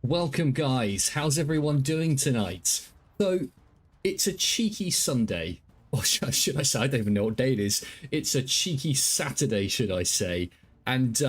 Welcome guys, how's everyone doing tonight? So, it's a cheeky Sunday, or should I say, I don't even know what day it is. It's a cheeky Saturday, should I say. And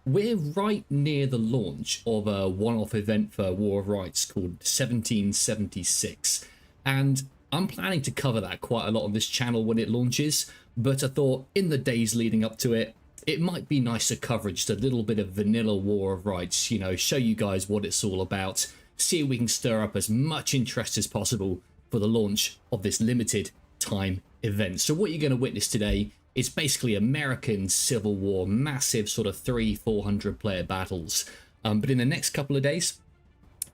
we're right near the launch of a one-off event for War of Rights called 1776. And I'm planning to cover that quite a lot on this channel when it launches, but I thought in the days leading up to it, it might be nicer coverage, just a little bit of vanilla War of Rights, you know, show you guys what it's all about, see if we can stir up as much interest as possible for the launch of this limited time event. So what you're going to witness today is basically American Civil War, massive sort of 300-400 player battles. But in the next couple of days,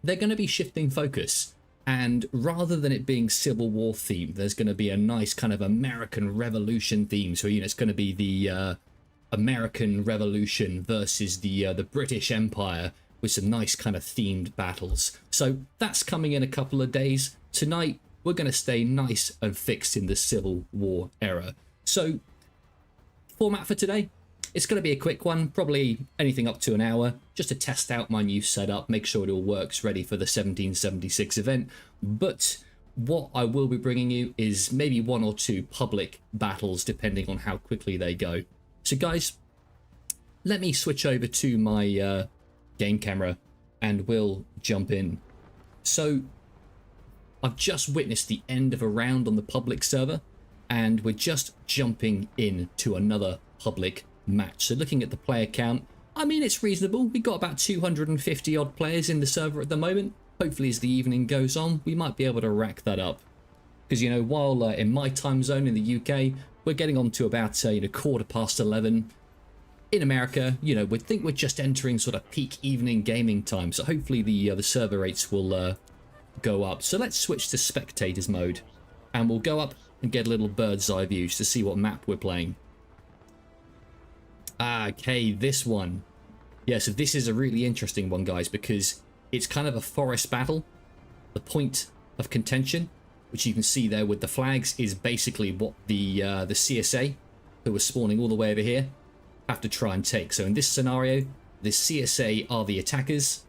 they're going to be shifting focus. And rather than it being Civil War themed, there's going to be a nice kind of American Revolution theme. So, you know, it's going to be the American Revolution versus the British Empire with some nice kind of themed battles. So that's coming in a couple of days. Tonight, we're going to stay nice and fixed in the Civil War era. So, format for today, it's going to be a quick one, probably anything up to an hour, just to test out my new setup, make sure it all works ready for the 1776 event. But what I will be bringing you is maybe one or two public battles, depending on how quickly they go. So guys, let me switch over to my game camera and we'll jump in. So I've just witnessed the end of a round on the public server and we're just jumping into another public match. So looking at the player count, I mean, it's reasonable. We've got about 250 odd players in the server at the moment. Hopefully as the evening goes on, we might be able to rack that up. Because, you know, while in my time zone in the UK, we're getting on to about, 11:15. In America, you know, we think we're just entering sort of peak evening gaming time. So hopefully the server rates will go up. So let's switch to spectators mode. And we'll go up and get a little bird's eye view to see what map we're playing. Okay, this one. Yeah, so this is a really interesting one, guys, because it's kind of a forest battle. The point of contention, which you can see there with the flags, is basically what the CSA, who are spawning all the way over here, have to try and take. So in this scenario, the CSA are the attackers,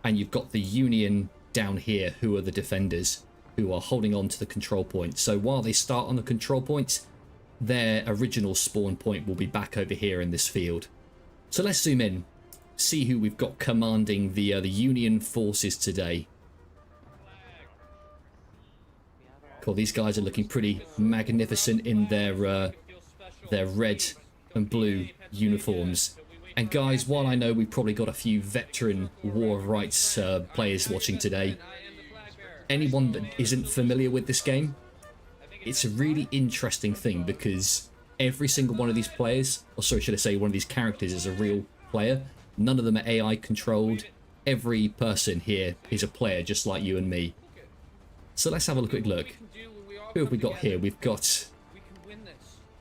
and you've got the Union down here, who are the defenders, who are holding on to the control point. So while they start on the control point, their original spawn point will be back over here in this field. So let's zoom in, see who we've got commanding the Union forces today. Cool, these guys are looking pretty magnificent in their red and blue uniforms. And guys, while I know we've probably got a few veteran War of Rights players watching today, anyone that isn't familiar with this game, it's a really interesting thing because every single one of these players, or sorry, should I say one of these characters, is a real player. None of them are AI controlled. Every person here is a player just like you and me. So let's have a quick look. Who have we got here? We've got...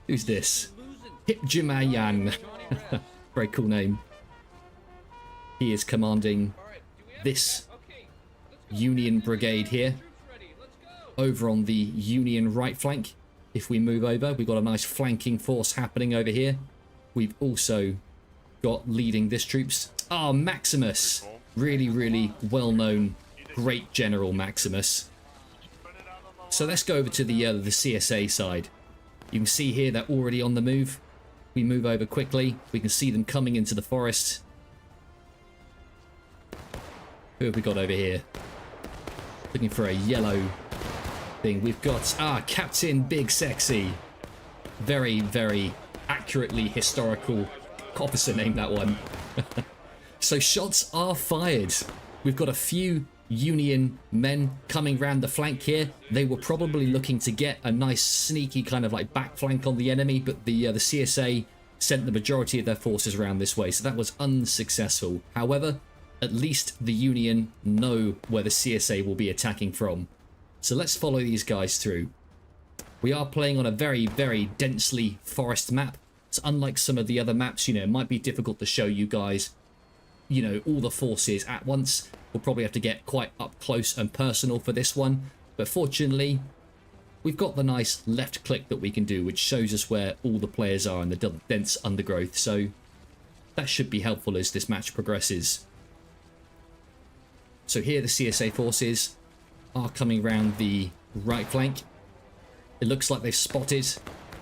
Who's this? Hipjimayan. Very cool name. He is commanding this Union brigade here. Over on the Union right flank. If we move over, we've got a nice flanking force happening over here. We've also got leading this troops. Ah, Maximus. Really, really well-known, great General Maximus. So let's go over to the CSA side. You can see here they're already on the move. We move over quickly. We can see them coming into the forest. Who have we got over here? Looking for a yellow thing. We've got Captain Big Sexy. Very, very accurately historical officer name, that one. So shots are fired. We've got a few Union men coming round the flank here. They were probably looking to get a nice sneaky kind of like back flank on the enemy, but the CSA sent the majority of their forces around this way, so that was unsuccessful. However, at least the Union know where the CSA will be attacking from. So let's follow these guys through. We are playing on a very, very densely forest map. So unlike some of the other maps, you know, it might be difficult to show you guys, you know, all the forces at once. We'll probably have to get quite up close and personal for this one. But fortunately, we've got the nice left click that we can do, which shows us where all the players are in the dense undergrowth. So that should be helpful as this match progresses. So here the CSA forces are coming around the right flank. It looks like they've spotted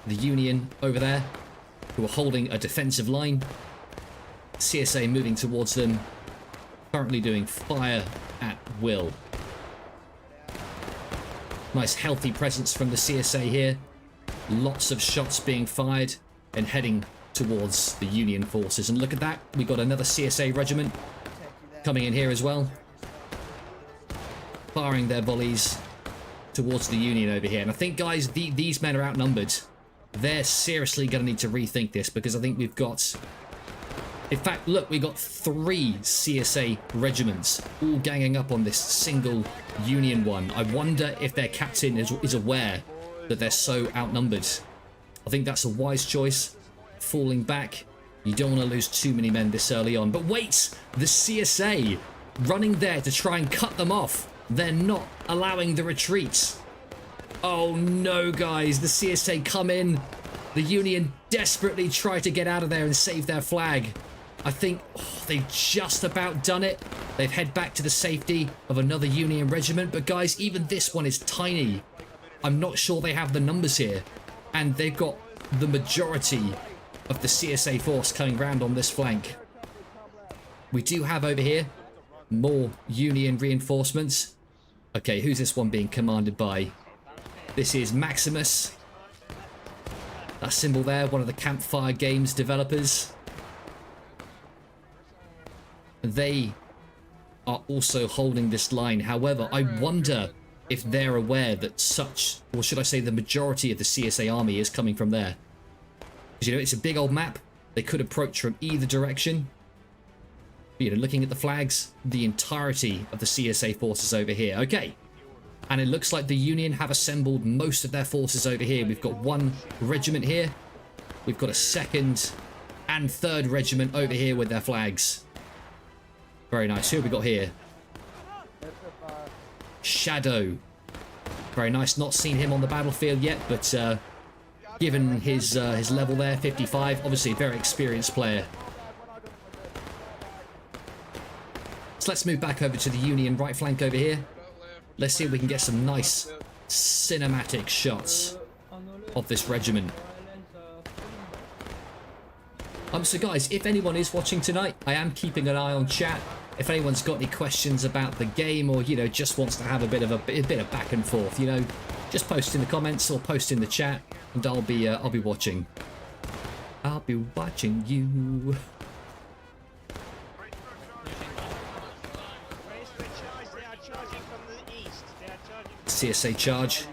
the Union over there, who are holding a defensive line. CSA moving towards them, currently doing fire at will. Nice healthy presence from the CSA here. Lots of shots being fired and heading towards the Union forces. And look at that, we got another CSA regiment coming in here as well, firing their volleys towards the Union over here. And I think, guys, these men are outnumbered. They're seriously going to need to rethink this, because I think we've got... In fact, look, we got 3 CSA regiments all ganging up on this single Union one. I wonder if their captain is aware that they're so outnumbered. I think that's a wise choice. Falling back. You don't want to lose too many men this early on. But wait! The CSA running there to try and cut them off. They're not allowing the retreat. Oh no, guys. The CSA come in. The Union desperately try to get out of there and save their flag. I think they've just about done it. They've head back to the safety of another Union regiment. But guys, even this one is tiny. I'm not sure they have the numbers here. And they've got the majority of the CSA force coming round on this flank. We do have over here more Union reinforcements. Okay, who's this one being commanded by? This is Maximus. That symbol there, one of the Campfire Games developers. They are also holding this line. However, I wonder if they're aware that such, or should I say the majority of the CSA army is coming from there. Because, you know, it's a big old map. They could approach from either direction. But, you know, looking at the flags, the entirety of the CSA forces over here. Okay. And it looks like the Union have assembled most of their forces over here. We've got 1 regiment here. We've got a 2nd and 3rd regiment over here with their flags. Very nice. Who have we got here? Shadow. Very nice. Not seen him on the battlefield yet, but given his level there, 55, obviously a very experienced player. So let's move back over to the Union right flank over here. Let's see if we can get some nice cinematic shots of this regiment. So guys, if anyone is watching tonight, I am keeping an eye on chat. If anyone's got any questions about the game, or, you know, just wants to have a bit of back and forth, you know, just post in the comments or post in the chat, and I'll be watching. I'll be watching you. CSA charge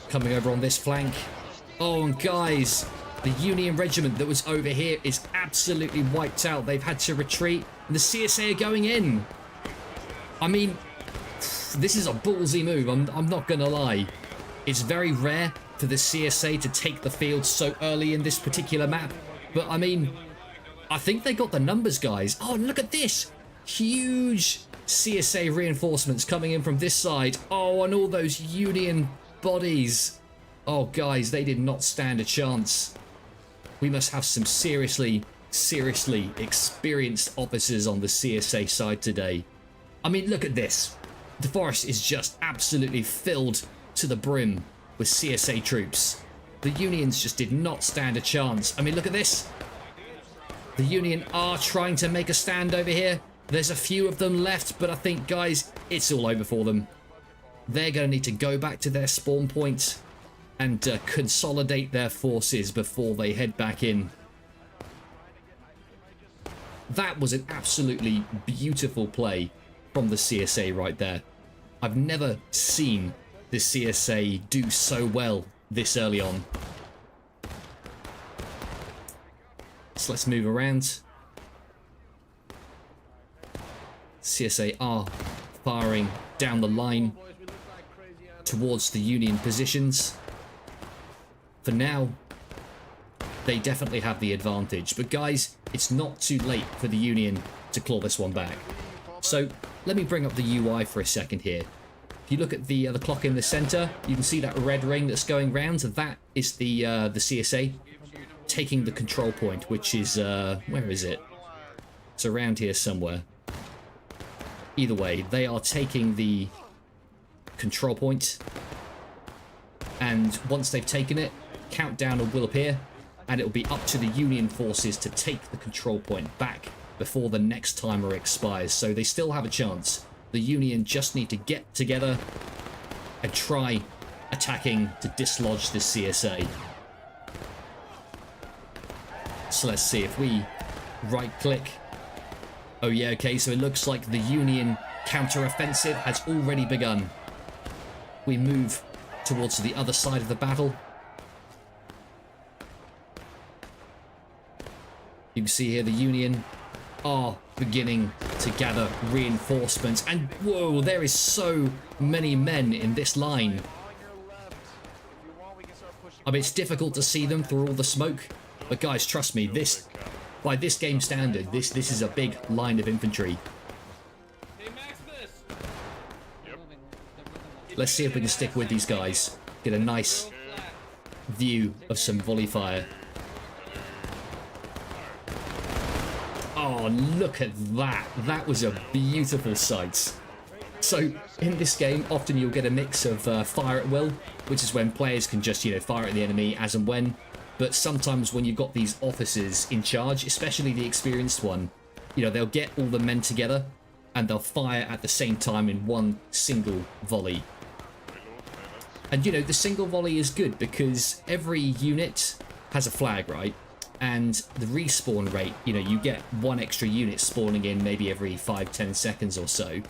coming over on this flank. Oh, and guys, the Union regiment that was over here is absolutely wiped out. They've had to retreat, and the CSA are going in. I mean, this is a ballsy move. I'm not gonna lie. It's very rare for the CSA to take the field so early in this particular map, but I mean, I think they got the numbers, guys. Oh, look at this huge CSA reinforcements coming in from this side. Oh, and all those Union bodies. Oh, guys, they did not stand a chance. We must have some seriously experienced officers on the CSA side today. I mean, look at this. The forest is just absolutely filled to the brim with CSA troops. The Unions just did not stand a chance. I mean, look at this. The Union are trying to make a stand over here. There's a few of them left, but I think, guys, it's all over for them. They're going to need to go back to their spawn point and consolidate their forces before they head back in. That was an absolutely beautiful play from the CSA right there. I've never seen the CSA do so well this early on. So let's move around. CSA are firing down the line towards the Union positions. For now, they definitely have the advantage. But guys, it's not too late for the Union to claw this one back. So let me bring up the UI for a second here. If you look at the clock in the center, you can see that red ring that's going round. So that is the CSA taking the control point, which is where is it? It's around here somewhere. Either way, they are taking the control point, and once they've taken it, countdown will appear, and it will be up to the Union forces to take the control point back before the next timer expires. So they still have a chance. The Union just need to get together and try attacking to dislodge the CSA. So let's see if we right click. Oh yeah, okay, so it looks like the Union counter-offensive has already begun. We move towards the other side of the battle. You can see here the Union are beginning to gather reinforcements. And whoa, there is so many men in this line. I mean, it's difficult to see them through all the smoke. But guys, trust me, this, by this game standard, this is a big line of infantry. Let's see if we can stick with these guys. Get a nice view of some volley fire. Oh, look at that. That was a beautiful sight. So, in this game, often you'll get a mix of fire at will, which is when players can just, you know, fire at the enemy as and when. But sometimes when you've got these officers in charge, especially the experienced one, you know, they'll get all the men together and they'll fire at the same time in one single volley. And, you know, the single volley is good because every unit has a flag, right? And the respawn rate, you know, you get one extra unit spawning in maybe every 5-10 seconds or so.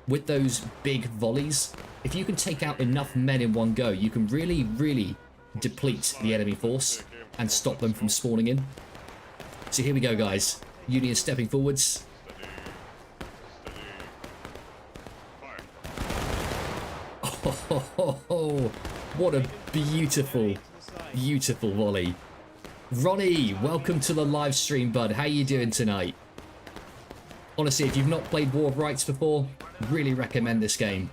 With those big volleys, if you can take out enough men in one go, you can really, really deplete the enemy force and stop them from spawning in. So here we go, guys. Union stepping forwards. Oh, what a beautiful, beautiful volley. Ronnie, welcome to the live stream, bud. How you doing tonight? Honestly, if you've not played War of Rights before, really recommend this game.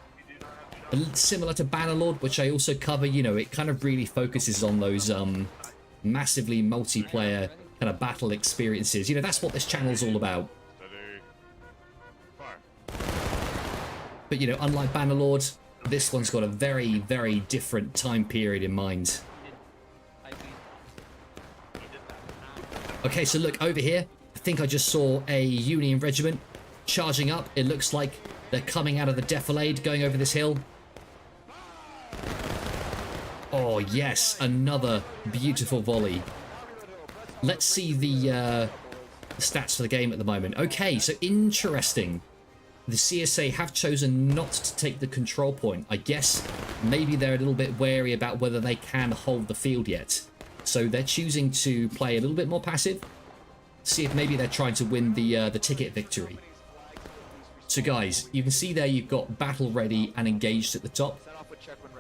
Similar to Bannerlord, which I also cover, you know, it kind of really focuses on those massively multiplayer kind of battle experiences. You know, that's what this channel's all about. But, you know, unlike Bannerlord, this one's got a very, very different time period in mind. Okay, so look, over here, I think I just saw a Union regiment charging up. It looks like they're coming out of the defilade, going over this hill. Oh, yes, another beautiful volley. Let's see the stats for the game at the moment. Okay, so interesting. The CSA have chosen not to take the control point. I guess maybe they're a little bit wary about whether they can hold the field yet. So they're choosing to play a little bit more passive. See if maybe they're trying to win the ticket victory. So guys, you can see there you've got battle ready and engaged at the top.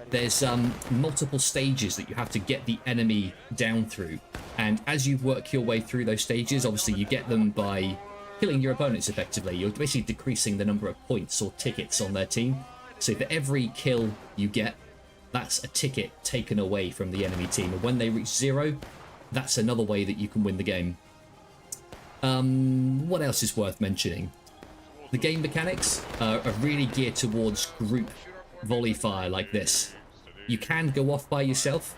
There's multiple stages that you have to get the enemy down through. And as you work your way through those stages, obviously you get them by killing your opponents effectively. You're basically decreasing the number of points or tickets on their team. So for every kill you get, that's a ticket taken away from the enemy team. And when they reach 0, that's another way that you can win the game. What else is worth mentioning? The game mechanics are really geared towards group volley fire like this. You can go off by yourself,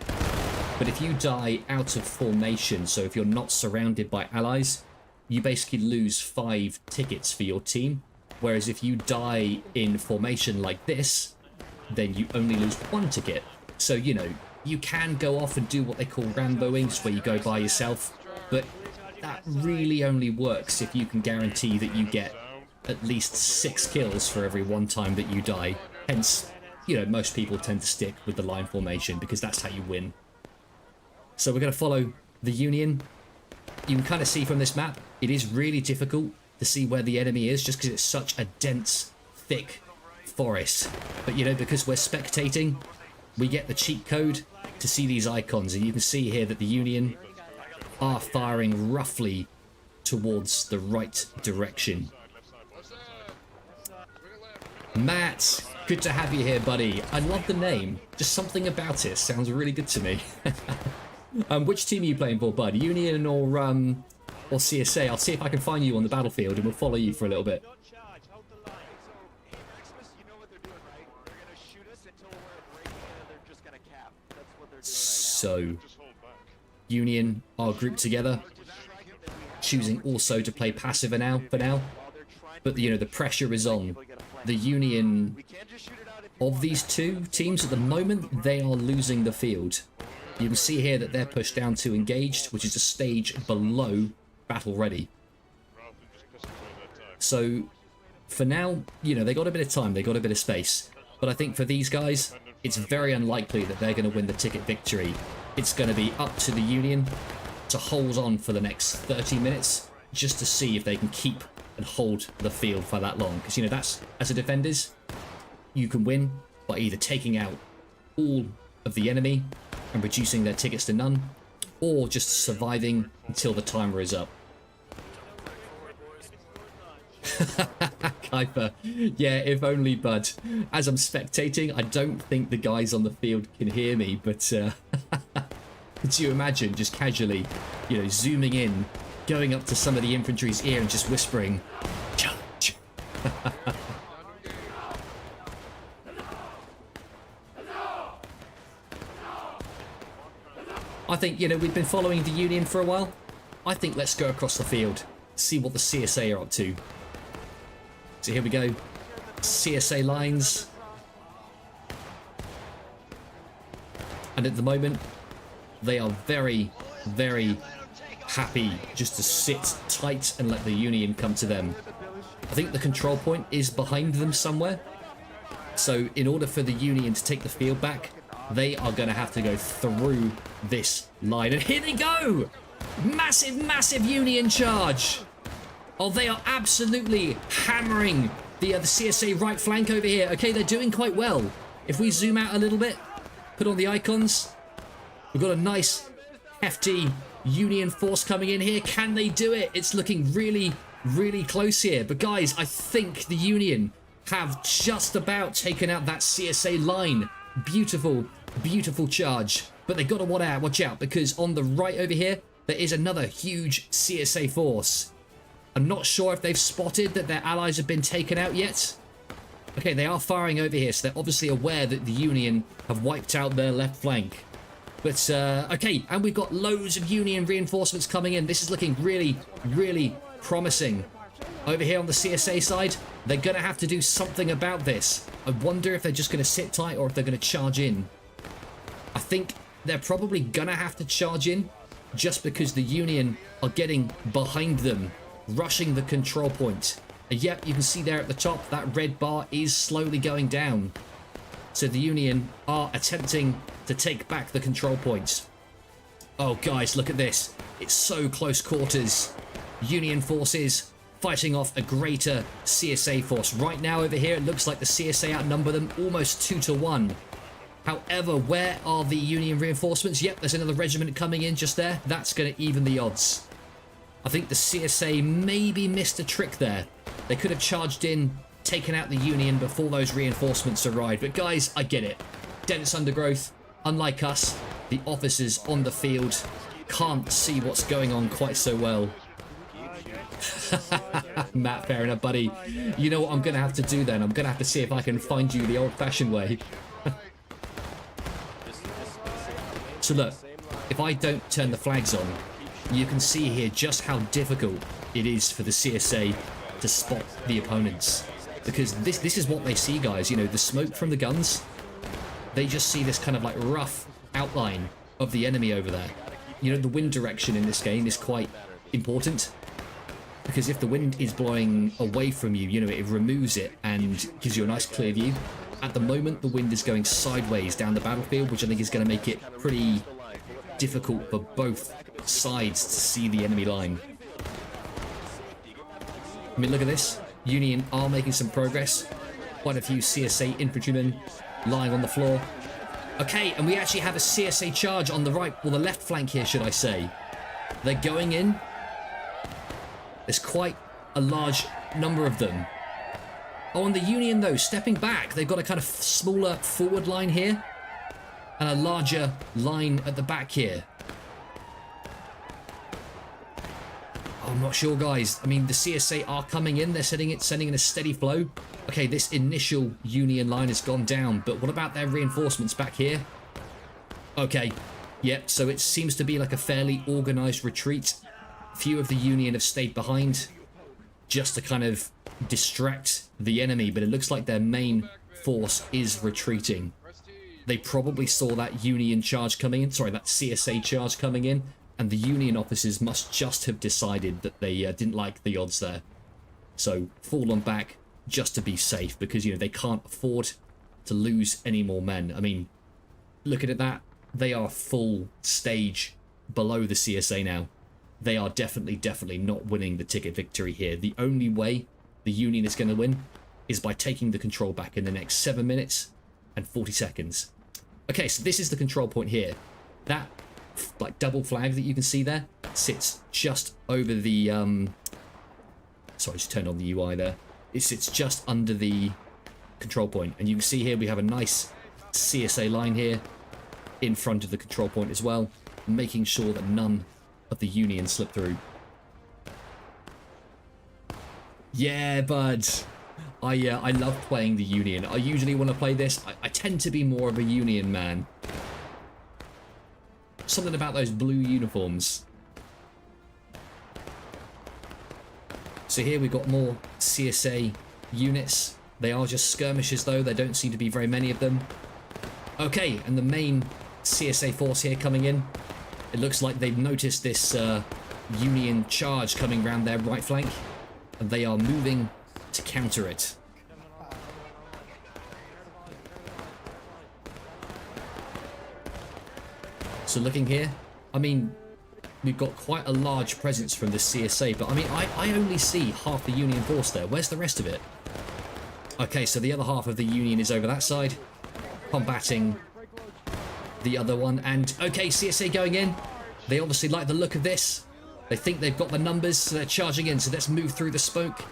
but if you die out of formation, so if you're not surrounded by allies, you basically lose 5 tickets for your team. Whereas if you die in formation like this, then you only lose 1 ticket. So, you know, you can go off and do what they call Ramboing, where you go by yourself, but that really only works if you can guarantee that you get at least 6 kills for every 1 time that you die. Hence, you know, most people tend to stick with the line formation because that's how you win. So we're going to follow the Union. You can kind of see from this map, it is really difficult to see where the enemy is just because it's such a dense, thick forest. But, you know, because we're spectating, we get the cheat code to see these icons. And you can see here that the Union are firing roughly towards the right direction. Matt, good to have you here, buddy. I love the name. Just something about it sounds really good to me. Which team are you playing for, bud? Union or CSA? I'll see if I can find you on the battlefield and we'll follow you for a little bit. So Union are grouped together, choosing also to play passive for now. But you know, the pressure is on. The Union, of these two teams at the moment, they are losing the field. You can see here that they're pushed down to engaged, which is a stage below battle ready. So for now, you know, they got a bit of time, they got a bit of space. But I think for these guys, it's very unlikely that they're going to win the ticket victory. It's going to be up to the Union to hold on for the next 30 minutes just to see if they can keep and hold the field for that long. Because, you know, that's, as a defenders, you can win by either taking out all of the enemy and reducing their tickets to none, or just surviving until the timer is up. Kuiper, yeah, if only, bud. As I'm spectating, I don't think the guys on the field can hear me, but could you imagine just casually, you know, zooming in, going up to some of the infantry's ear and just whispering, "Charge." I think, you know, we've been following the Union for a while. I think let's go across the field, see what the CSA are up to. So here we go. CSA lines. And at the moment, they are very, very happy just to sit tight and let the Union come to them. I think the control point is behind them somewhere. So in order for the Union to take the field back, they are going to have to go through this line. And here they go! Massive, massive Union charge! Oh, they are absolutely hammering the CSA right flank over here. Okay, they're doing quite well. If we zoom out a little bit, put on the icons, we've got a nice, hefty Union force coming in here. Can they do it? It's looking really, really close here. But guys, I think the Union have just about taken out that CSA line. Beautiful, beautiful charge. But they've got to watch out, because on the right over here, there is another huge CSA force. I'm not sure if they've spotted that their allies have been taken out yet. Okay, they are firing over here, so they're obviously aware that the Union have wiped out their left flank. But, okay, and we've got loads of Union reinforcements coming in. This is looking really, really promising. Over here on the CSA side, they're going to have to do something about this. I wonder if they're just going to sit tight or if they're going to charge in. I think they're probably going to have to charge in, just because the Union are getting behind them, rushing the control point. And yep, you can see there at the top, that red bar is slowly going down. So the Union are attempting to take back the control points. Oh, guys, look at this. It's so close quarters. Union forces fighting off a greater CSA force. Right now over here, it looks like the CSA outnumber them almost 2-1. However, where are the Union reinforcements? Yep, there's another regiment coming in just there. That's going to even the odds. I think the CSA maybe missed a trick there. They could have charged in, taken out the Union before those reinforcements arrived. But guys, I get it. Dense undergrowth, unlike us, the officers on the field can't see what's going on quite so well. Matt, fair enough, buddy. You know what I'm going to have to do then? I'm going to have to see if I can find you the old-fashioned way. So look, if I don't turn the flags on, you can see here just how difficult it is for the CSA to spot the opponents. Because this is what they see, guys. You know, the smoke from the guns, they just see this kind of like rough outline of the enemy over there. You know, the wind direction in this game is quite important. Because if the wind is blowing away from you, you know, it removes it and gives you a nice clear view. At the moment, the wind is going sideways down the battlefield, which I think is going to make it pretty difficult for both sides to see the enemy line. I mean, look at this. Union are making some progress. Quite a few CSA infantrymen lying on the floor. Okay, and we actually have a CSA charge on the right, or the left flank here, should I say. They're going in. There's quite a large number of them. Oh, and the Union, though, stepping back. They've got a kind of smaller forward line here and a larger line at the back here. Oh, I'm not sure, guys. I mean, the CSA are coming in. They're sending in a steady flow. Okay, this initial Union line has gone down, but what about their reinforcements back here? Okay, Yep, so it seems to be like a fairly organised retreat. Few of the Union have stayed behind just to kind of distract the enemy, but it looks like their main force is retreating. They probably saw that Union charge coming in, sorry, that CSA charge coming in, and the Union officers must just have decided that they didn't like the odds there. So fallen back just to be safe, because, you know, they can't afford to lose any more men. I mean, looking at that, they are full stage below the CSA now. They are definitely not winning the ticket victory here. The only way the Union is going to win is by taking the control back in the next 7 minutes and 40 seconds. Okay, so this is the control point here. That like double flag that you can see there sits just over the sorry, just turned on the UI there. It sits just under the control point, and you can see here we have a nice CSA line here in front of the control point as well, making sure that none of the Union slip through. Yeah, bud. I love playing the Union. I usually want to play this. I tend to be more of a Union man. Something about those blue uniforms. So here we've got more CSA units. They are just skirmishers though. There don't seem to be very many of them. Okay, and the main CSA force here coming in. It looks like they've noticed this Union charge coming round their right flank, and they are moving to counter it. So looking here, I mean, we've got quite a large presence from the CSA, but I mean, I only see half the Union force there. Where's the rest of it? Okay, so the other half of the Union is over that side, combating the other one. And okay, CSA going in. They obviously like the look of this. They think they've got the numbers, so they're charging in. So let's move through the smoke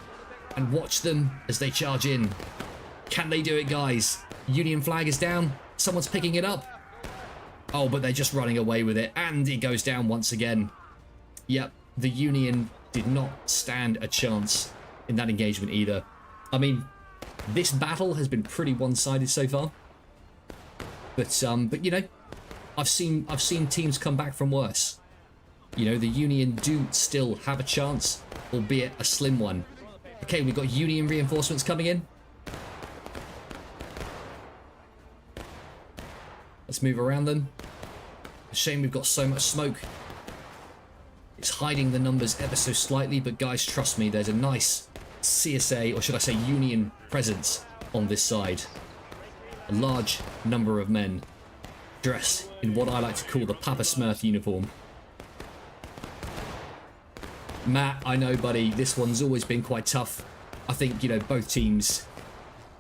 and watch them as they charge in. Can they do it, guys? Union flag is down. Someone's picking it up. Oh, but they're just running away with it, and it goes down once again. Yep, the Union did not stand a chance in that engagement either. I mean, this battle has been pretty one-sided so far. But you know, I've seen teams come back from worse. You know, the Union do still have a chance, albeit a slim one. Okay, we've got Union reinforcements coming in. Let's move around them. A shame we've got so much smoke. It's hiding the numbers ever so slightly, but guys, trust me, there's a nice CSA, or should I say Union presence on this side. A large number of men dressed in what I like to call the Papa Smurf uniform. Matt, I know, buddy, this one's always been quite tough. I think, you know, both teams,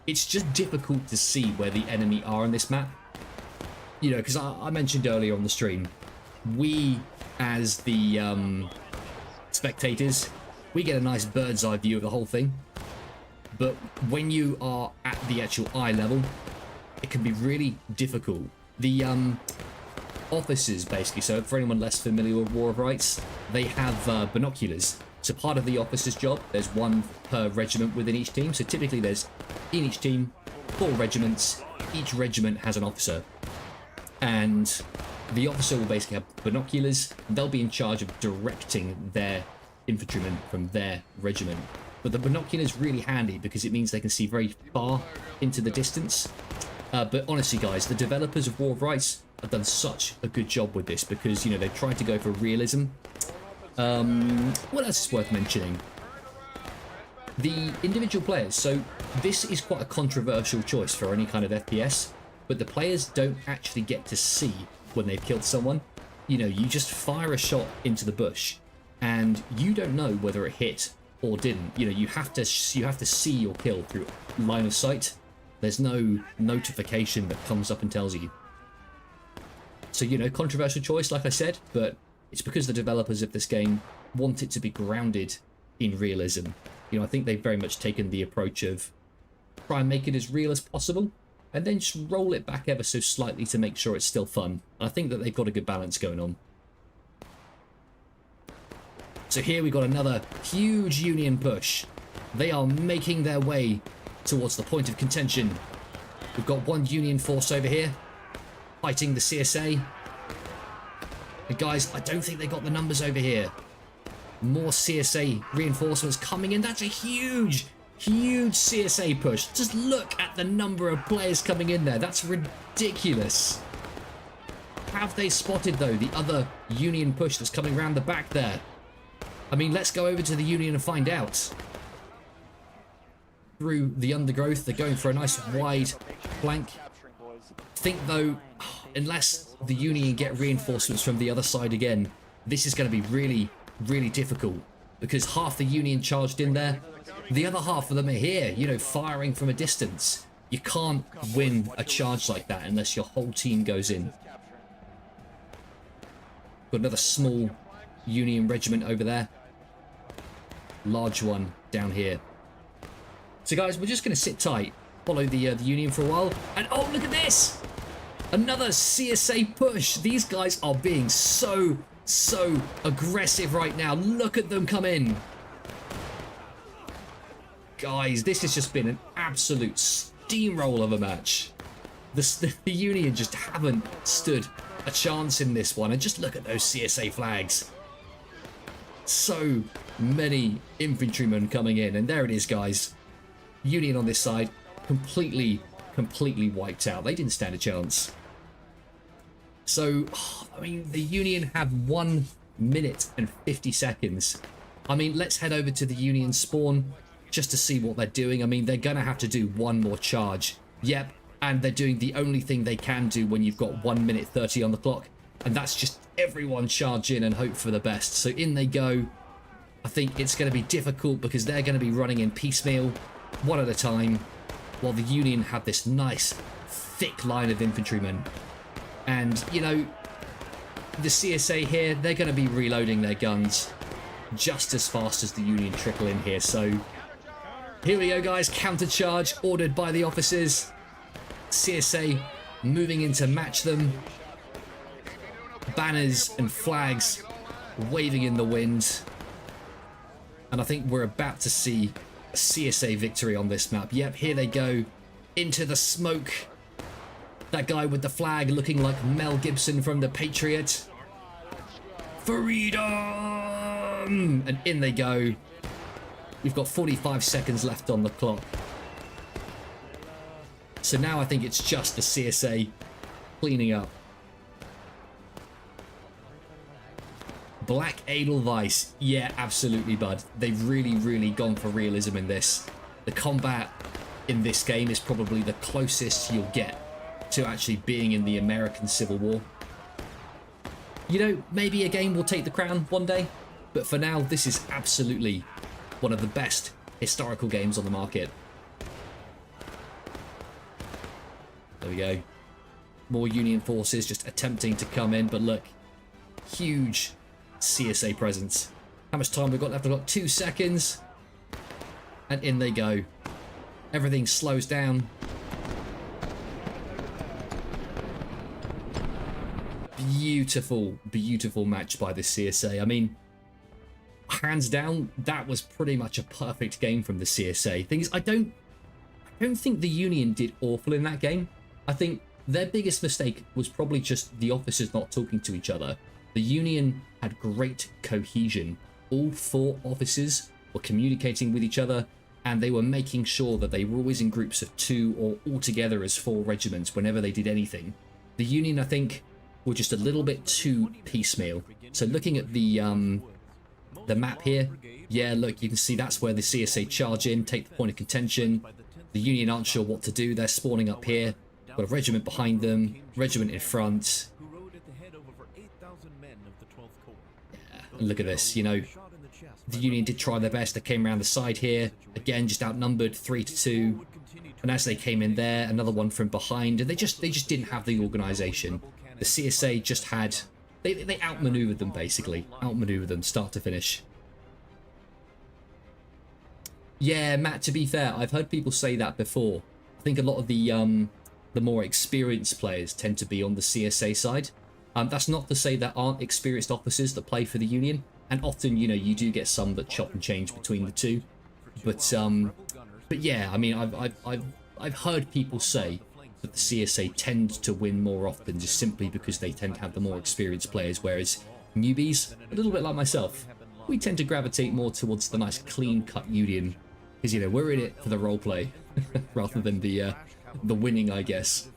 it's just difficult to see where the enemy are on this map. You know, because I mentioned earlier on the stream, we, as the spectators, we get a nice bird's eye view of the whole thing. But when you are at the actual eye level, it can be really difficult. The officers, basically, so for anyone less familiar with War of Rights, they have binoculars. So part of the officer's job, there's one per regiment within each team. So typically there's, in each team, 4 regiments. Each regiment has an officer. And the officer will basically have binoculars. They'll be in charge of directing their infantrymen from their regiment. But the binocular is really handy because it means they can see very far into the distance. But honestly, guys, the developers of War of Rights have done such a good job with this because, you know, they've tried to go for realism. What else is worth mentioning? The individual players. So this is quite a controversial choice for any kind of FPS. But the players don't actually get to see when they've killed someone. You know, you just fire a shot into the bush and you don't know whether it hit or didn't. You know, you have to see your kill through line of sight. There's no notification that comes up and tells you. So, you know, controversial choice, like I said, but it's because the developers of this game want it to be grounded in realism. You know, I think they've very much taken the approach of try and make it as real as possible, and then just roll it back ever so slightly to make sure it's still fun. And I think that they've got a good balance going on. So here we've got another huge Union push. They are making their way towards the point of contention. We've got one Union force over here, fighting the CSA. And guys, I don't think they got the numbers over here. More CSA reinforcements coming in. That's a huge, huge CSA push. Just look at the number of players coming in there. That's ridiculous. Have they spotted, though, the other Union push that's coming around the back there? I mean, let's go over to the Union and find out. Through the undergrowth, they're going for a nice wide flank. I think, though, unless the Union get reinforcements from the other side again, this is going to be really, really difficult. Because half the Union charged in there. The other half of them are here, you know, firing from a distance. You can't win a charge like that unless your whole team goes in. Got another small Union regiment over there. Large one down here. So guys, we're just going to sit tight, follow the Union for a while, and oh, look at this! Another CSA push. These guys are being so aggressive right now. Look at them come in. Guys, this has just been an absolute steamroll of a match. The Union just haven't stood a chance in this one, and just look at those CSA flags. So many infantrymen coming in, and there it is, guys. Union on this side completely wiped out. They didn't stand a chance. So I mean, the Union have 1 minute and 50 seconds. I mean, let's head over to the Union spawn just to see what they're doing. I mean, they're gonna have to do one more charge. Yep. And they're doing the only thing they can do when you've got 1 minute 30 on the clock. And that's just everyone charge in and hope for the best. So in they go. I think it's going to be difficult because they're going to be running in piecemeal, one at a time, while the Union have this nice, thick line of infantrymen. And, you know, the CSA here, they're going to be reloading their guns just as fast as the Union trickle in here. So here we go, guys. Counter charge ordered by the officers. CSA moving in to match them. Banners and flags waving in the wind. And I think we're about to see a CSA victory on this map. Yep, here they go. Into the smoke. That guy with the flag looking like Mel Gibson from The Patriot. Freedom! And in they go. We've got 45 seconds left on the clock. So now I think it's just the CSA cleaning up. Black Edelweiss. Yeah, absolutely, bud. They've really gone for realism in this. The combat in this game is probably the closest you'll get to actually being in the American Civil War. You know, maybe a game will take the crown one day, but for now, this is absolutely one of the best historical games on the market. There we go. More Union forces just attempting to come in, but look, huge CSA presence. How much time we've got left? We've got 2 seconds. And in they go. Everything slows down. Beautiful, beautiful match by the CSA. I mean, hands down, that was pretty much a perfect game from the CSA. Thing is, I don't think the Union did awful in that game. I think their biggest mistake was probably just the officers not talking to each other. The Union had great cohesion. All 4 officers were communicating with each other, and they were making sure that they were always in groups of 2 or all together as 4 regiments whenever they did anything. The Union, I think, were just a little bit too piecemeal. So looking at the map here, yeah, look, you can see that's where the CSA charge in, take the point of contention. The Union aren't sure what to do. They're spawning up here. Got a regiment behind them, regiment in front. Yeah, and look at this, you know, the Union did try their best. They came around the side here, again, just outnumbered 3-2. And as they came in there, another one from behind, and they just didn't have the organization. The CSA just had, they outmaneuvered them, basically. Outmaneuvered them, start to finish. Yeah, Matt, to be fair, I've heard people say that before. I think a lot of the more experienced players tend to be on the CSA side. That's not to say there aren't experienced officers that play for the Union, and often, you know, you do get some that chop and change between the two. But yeah, I mean, I've heard people say that the CSA tend to win more often, just simply because they tend to have the more experienced players, whereas newbies, a little bit like myself, we tend to gravitate more towards the nice clean-cut Union, because, you know, we're in it for the roleplay rather than the winning, I guess.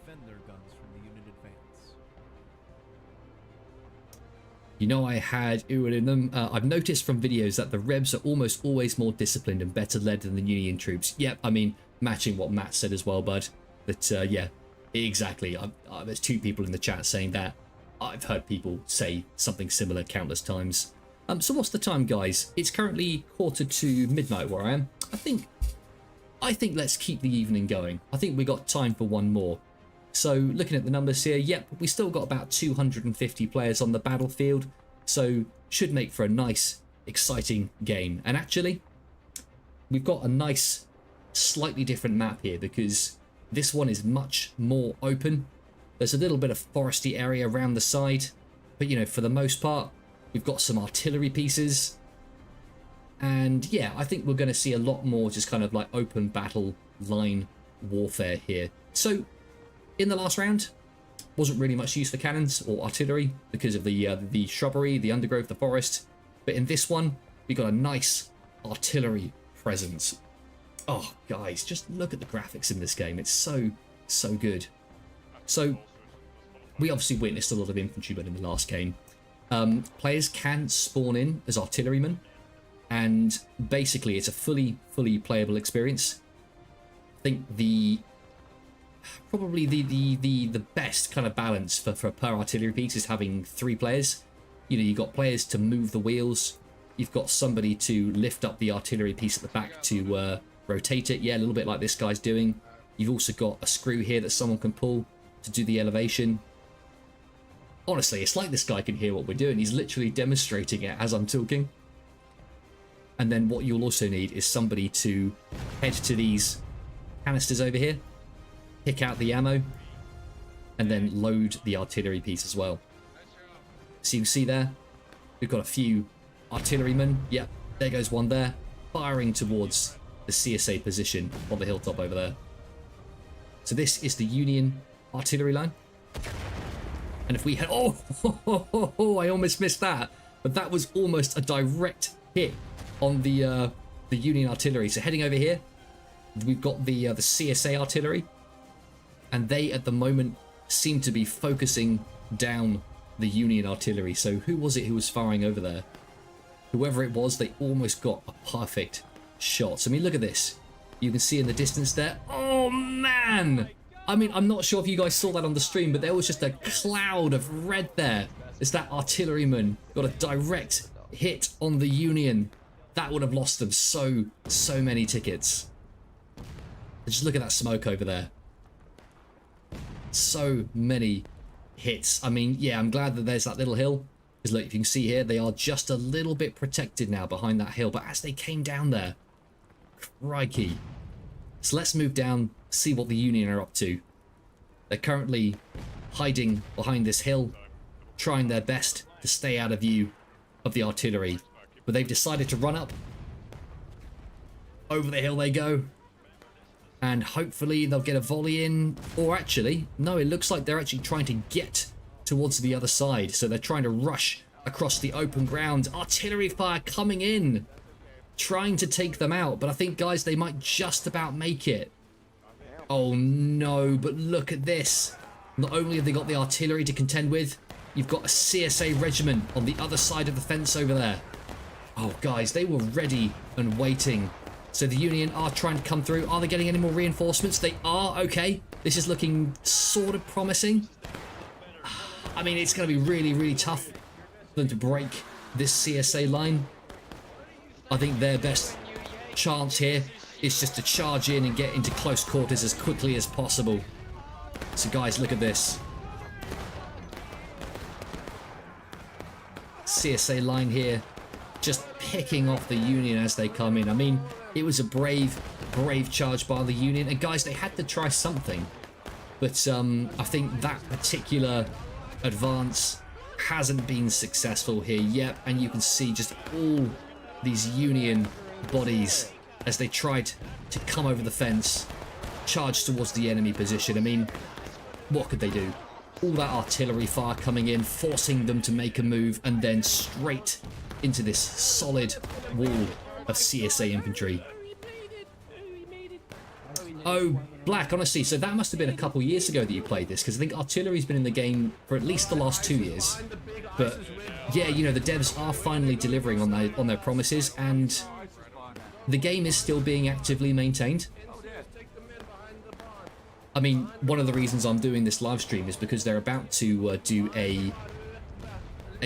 You know, I had Ural in them. I've noticed from videos that the Rebs are almost always more disciplined and better led than the Union troops. Yep, I mean, matching what Matt said as well, bud. But yeah, exactly. There's 2 people in the chat saying that. I've heard people say something similar countless times. So what's the time, guys? It's currently 1:45 where I am. I think let's keep the evening going. I think we got time for one more. So looking at the numbers here, yep, we still got about 250 players on the battlefield, so should make for a nice, exciting game. And actually, we've got a nice, slightly different map here, because this one is much more open. There's a little bit of foresty area around the side, but, you know, for the most part, we've got some artillery pieces. And yeah, I think we're going to see a lot more just kind of like open battle line warfare here. So in the last round, wasn't really much use for cannons or artillery because of the shrubbery, the undergrowth, the forest. But in this one, we got a nice artillery presence. Oh, guys, just look at the graphics in this game. It's so, so good. So we obviously witnessed a lot of infantrymen in the last game. Players can spawn in as artillerymen, and basically it's a fully playable experience. I think probably the best kind of balance for per artillery piece is having 3 players. You know, you've got players to move the wheels, you've got somebody to lift up the artillery piece at the back to rotate it, yeah, a little bit like this guy's doing. You've also got a screw here that someone can pull to do the elevation. Honestly, it's like this guy can hear what we're doing. He's literally demonstrating it as I'm talking. And then what you'll also need is somebody to head to these canisters over here, pick out the ammo, and then load the artillery piece as well. So you can see there, we've got a few artillerymen. Yep, there goes one there, firing towards the CSA position on the hilltop over there. So this is the Union artillery line. And if we had... Oh, I almost missed that. But that was almost a direct hit on the Union artillery. So heading over here, we've got the CSA artillery. And they, at the moment, seem to be focusing down the Union artillery. So who was it who was firing over there? Whoever it was, they almost got a perfect shot. So, I mean, look at this. You can see in the distance there. Oh, man! I mean, I'm not sure if you guys saw that on the stream, but there was just a cloud of red there. It's that artilleryman got a direct hit on the Union. That would have lost them so many tickets. Just look at that smoke over there. So many hits. I mean, yeah, I'm glad that there's that little hill. Because look, if you can see here, they are just a little bit protected now behind that hill. But as they came down there, crikey. So let's move down, see what the Union are up to. They're currently hiding behind this hill, trying their best to stay out of view of the artillery. But they've decided to run up. Over the hill they go. And hopefully they'll get a volley in. Or actually, no, it looks like they're actually trying to get towards the other side. So they're trying to rush across the open ground. Artillery fire coming in, trying to take them out. But I think, guys, they might just about make it. Oh no, but look at this. Not only have they got the artillery to contend with, you've got a CSA regiment on the other side of the fence over there. Oh, guys, they were ready and waiting. So the Union are trying to come through. Are they getting any more reinforcements? They are. Okay, this is looking sort of promising. I mean, it's going to be really tough for them to break this CSA line. I think their best chance here is just to charge in and get into close quarters as quickly as possible. So guys, look at this. CSA line here, just picking off the Union as they come in. I mean, it was a brave charge by the Union. And guys, they had to try something. But I think that particular advance hasn't been successful here yet. And you can see just all these Union bodies as they tried to come over the fence, charge towards the enemy position. I mean, what could they do? All that artillery fire coming in, forcing them to make a move, and then straight into this solid wall of CSA infantry. Oh, Black, honestly, so that must have been a couple years ago that you played this, because I think artillery's been in the game for at least the last 2 years. But yeah, you know, the devs are finally delivering on their promises, and the game is still being actively maintained. I mean, one of the reasons I'm doing this live stream is because they're about to do a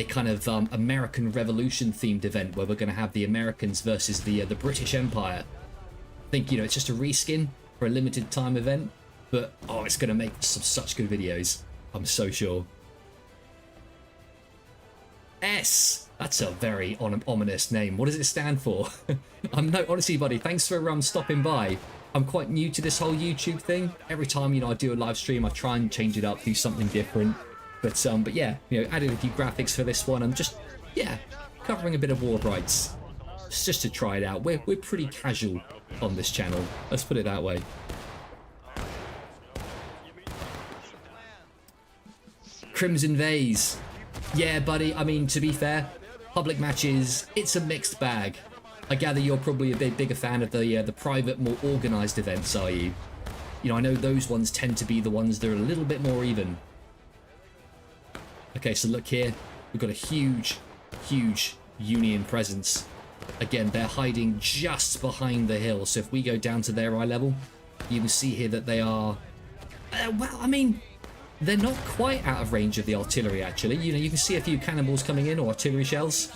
kind of American Revolution themed event where we're going to have the Americans versus the British Empire. I think, you know, it's just a reskin for a limited time event, but oh, it's going to make some such good videos. I'm so sure. S. That's a very ominous name. What does it stand for? No, honestly, buddy, thanks for stopping by. I'm quite new to this whole YouTube thing. Every time, you know, I do a live stream, I try and change it up, do something different. But yeah, you know, added a few graphics for this one. I'm just, yeah, covering a bit of war rights, just to try it out. We're pretty casual on this channel. Let's put it that way. Crimson Vase. Yeah, buddy. I mean, to be fair, public matches, it's a mixed bag. I gather you're probably a bit bigger fan of the private, more organised events, are you? You know, I know those ones tend to be the ones that are a little bit more even. Okay, so look here. We've got a huge, huge Union presence. Again, they're hiding just behind the hill. So if we go down to their eye level, you can see here that they are... well, I mean, they're not quite out of range of the artillery, actually. You know, you can see a few cannonballs coming in, or artillery shells.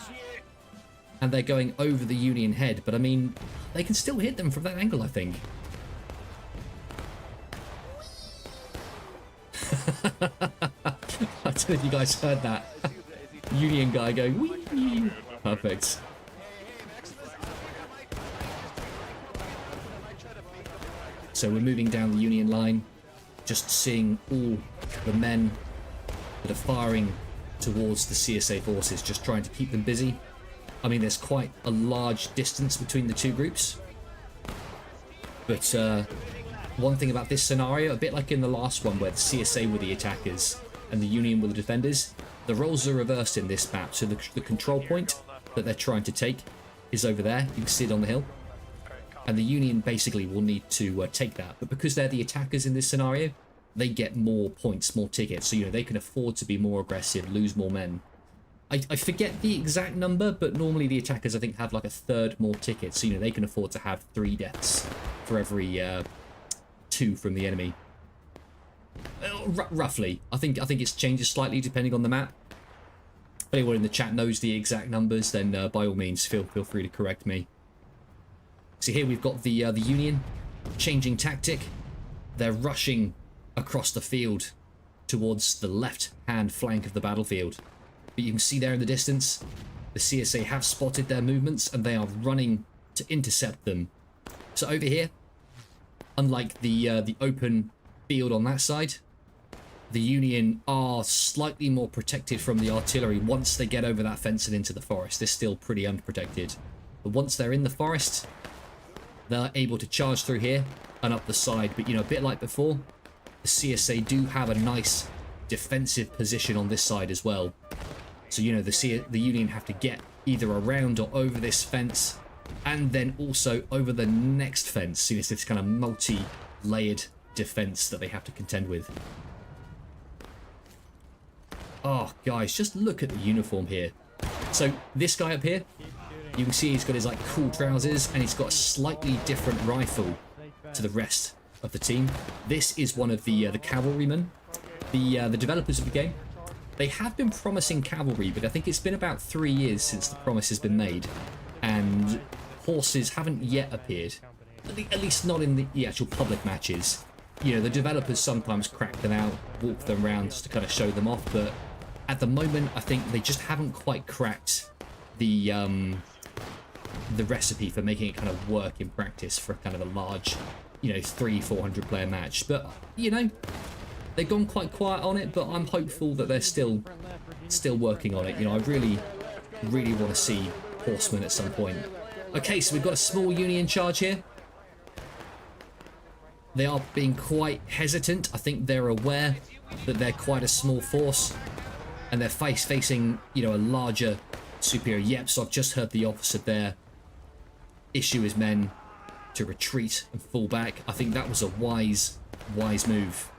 And they're going over the Union head. But, I mean, they can still hit them from that angle, I think. I don't know if you guys heard that. Union guy going, wee! Perfect. So we're moving down the Union line, just seeing all the men that are firing towards the CSA forces, just trying to keep them busy. I mean, there's quite a large distance between the two groups. But one thing about this scenario, a bit like in the last one where the CSA were the attackers and the Union were the defenders, the roles are reversed in this map. So the control point that they're trying to take is over there. You can see it on the hill. And the Union basically will need to take that. But because they're the attackers in this scenario, they get more points, more tickets. So, you know, they can afford to be more aggressive, lose more men. I forget the exact number, but normally the attackers, I think, have like a third more tickets. So, you know, they can afford to have 3 deaths for every 2 from the enemy. Roughly. I think it changes slightly depending on the map. If anyone in the chat knows the exact numbers, then by all means, feel free to correct me. So here we've got the Union changing tactic. They're rushing across the field towards the left-hand flank of the battlefield. But you can see there in the distance, the CSA have spotted their movements and they are running to intercept them. So over here, unlike the open field on that side, the Union are slightly more protected from the artillery once they get over that fence and into the forest. They're still pretty unprotected. But once they're in the forest, they're able to charge through here and up the side. But, you know, a bit like before, the CSA do have a nice defensive position on this side as well. So, you know, the Union have to get either around or over this fence and then also over the next fence. So it's this kind of multi-layered defense that they have to contend with. Oh, guys, just look at the uniform here. So this guy up here, you can see he's got his like cool trousers and he's got a slightly different rifle to the rest of the team. This is one of the cavalrymen. The developers of the game, they have been promising cavalry, but I think it's been about 3 years since the promise has been made, and horses haven't yet appeared. At least not in the actual public matches. You know, the developers sometimes crack them out, walk them around just to kind of show them off, but at the moment, I think they just haven't quite cracked the recipe for making it kind of work in practice for kind of a large, you know, 300-400 player match. But, you know, they've gone quite quiet on it, but I'm hopeful that they're still working on it. You know, I really want to see horsemen at some point. Okay, so we've got a small Union charge here. They are being quite hesitant. I think they're aware that they're quite a small force and they're facing, you know, a larger superior. Yep, so I've just heard the officer there issue his men to retreat and fall back. I think that was a wise move.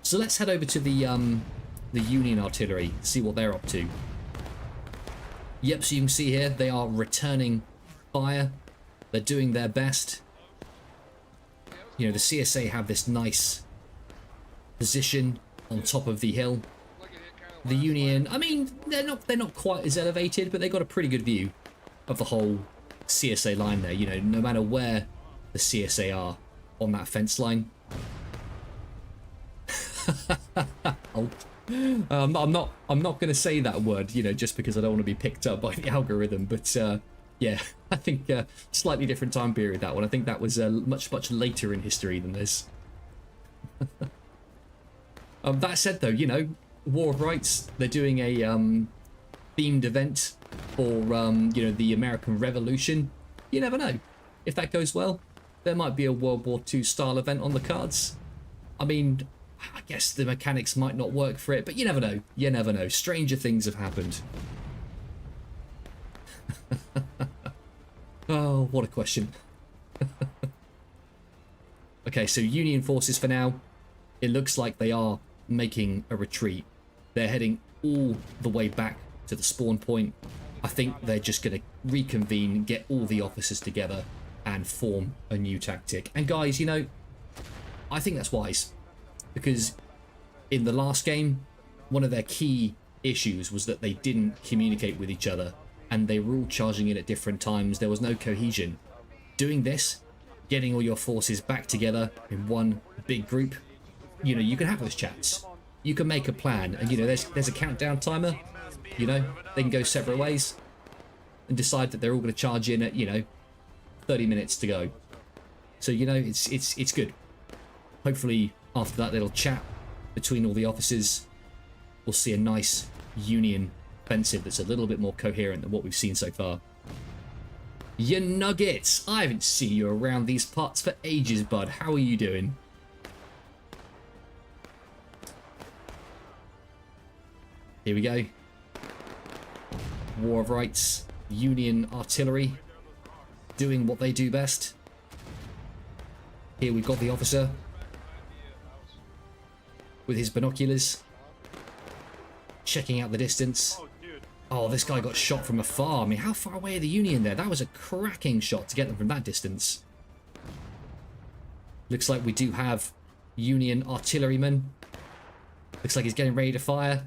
So let's head over to the Union artillery, see what they're up to. Yep, so you can see here they are returning fire. They're doing their best. You know, the CSA have this nice position on top of the hill. The Union, I mean, they're not quite as elevated, but they've got a pretty good view of the whole CSA line there. You know, no matter where the CSA are on that fence line. I'm not going to say that word, you know, just because I don't want to be picked up by the algorithm. But yeah, I think slightly different time period, that one. I think that was much later in history than this. That said, though, you know, War of Rights, they're doing a themed event for you know, the American Revolution. You never know. If that goes well, there might be a World War II style event on the cards. I mean, I guess the mechanics might not work for it, but you never know. You never know. Stranger things have happened. Oh, what a question. Okay, so Union forces for now. It looks like they are making a retreat. They're heading all the way back to the spawn point. I think they're just going to reconvene, get all the officers together, and form a new tactic. And guys, you know, I think that's wise. Because in the last game, one of their key issues was that they didn't communicate with each other. And they were all charging in at different times. There was no cohesion. Doing this, getting all your forces back together in one big group, you know, you can have those chats. You can make a plan. And, you know, there's a countdown timer. You know, they can go separate ways and decide that they're all going to charge in at, you know, 30 minutes to go. So, you know, it's good. Hopefully, after that little chat between all the officers, we'll see a nice Union offensive that's a little bit more coherent than what we've seen so far. You nuggets! I haven't seen you around these parts for ages, bud. How are you doing? Here we go. War of Rights, Union artillery, doing what they do best. Here we've got the officer with his binoculars, checking out the distance. Oh, this guy got shot from afar. I mean, how far away are the Union there? That was a cracking shot to get them from that distance. Looks like we do have Union artillerymen. Looks like he's getting ready to fire.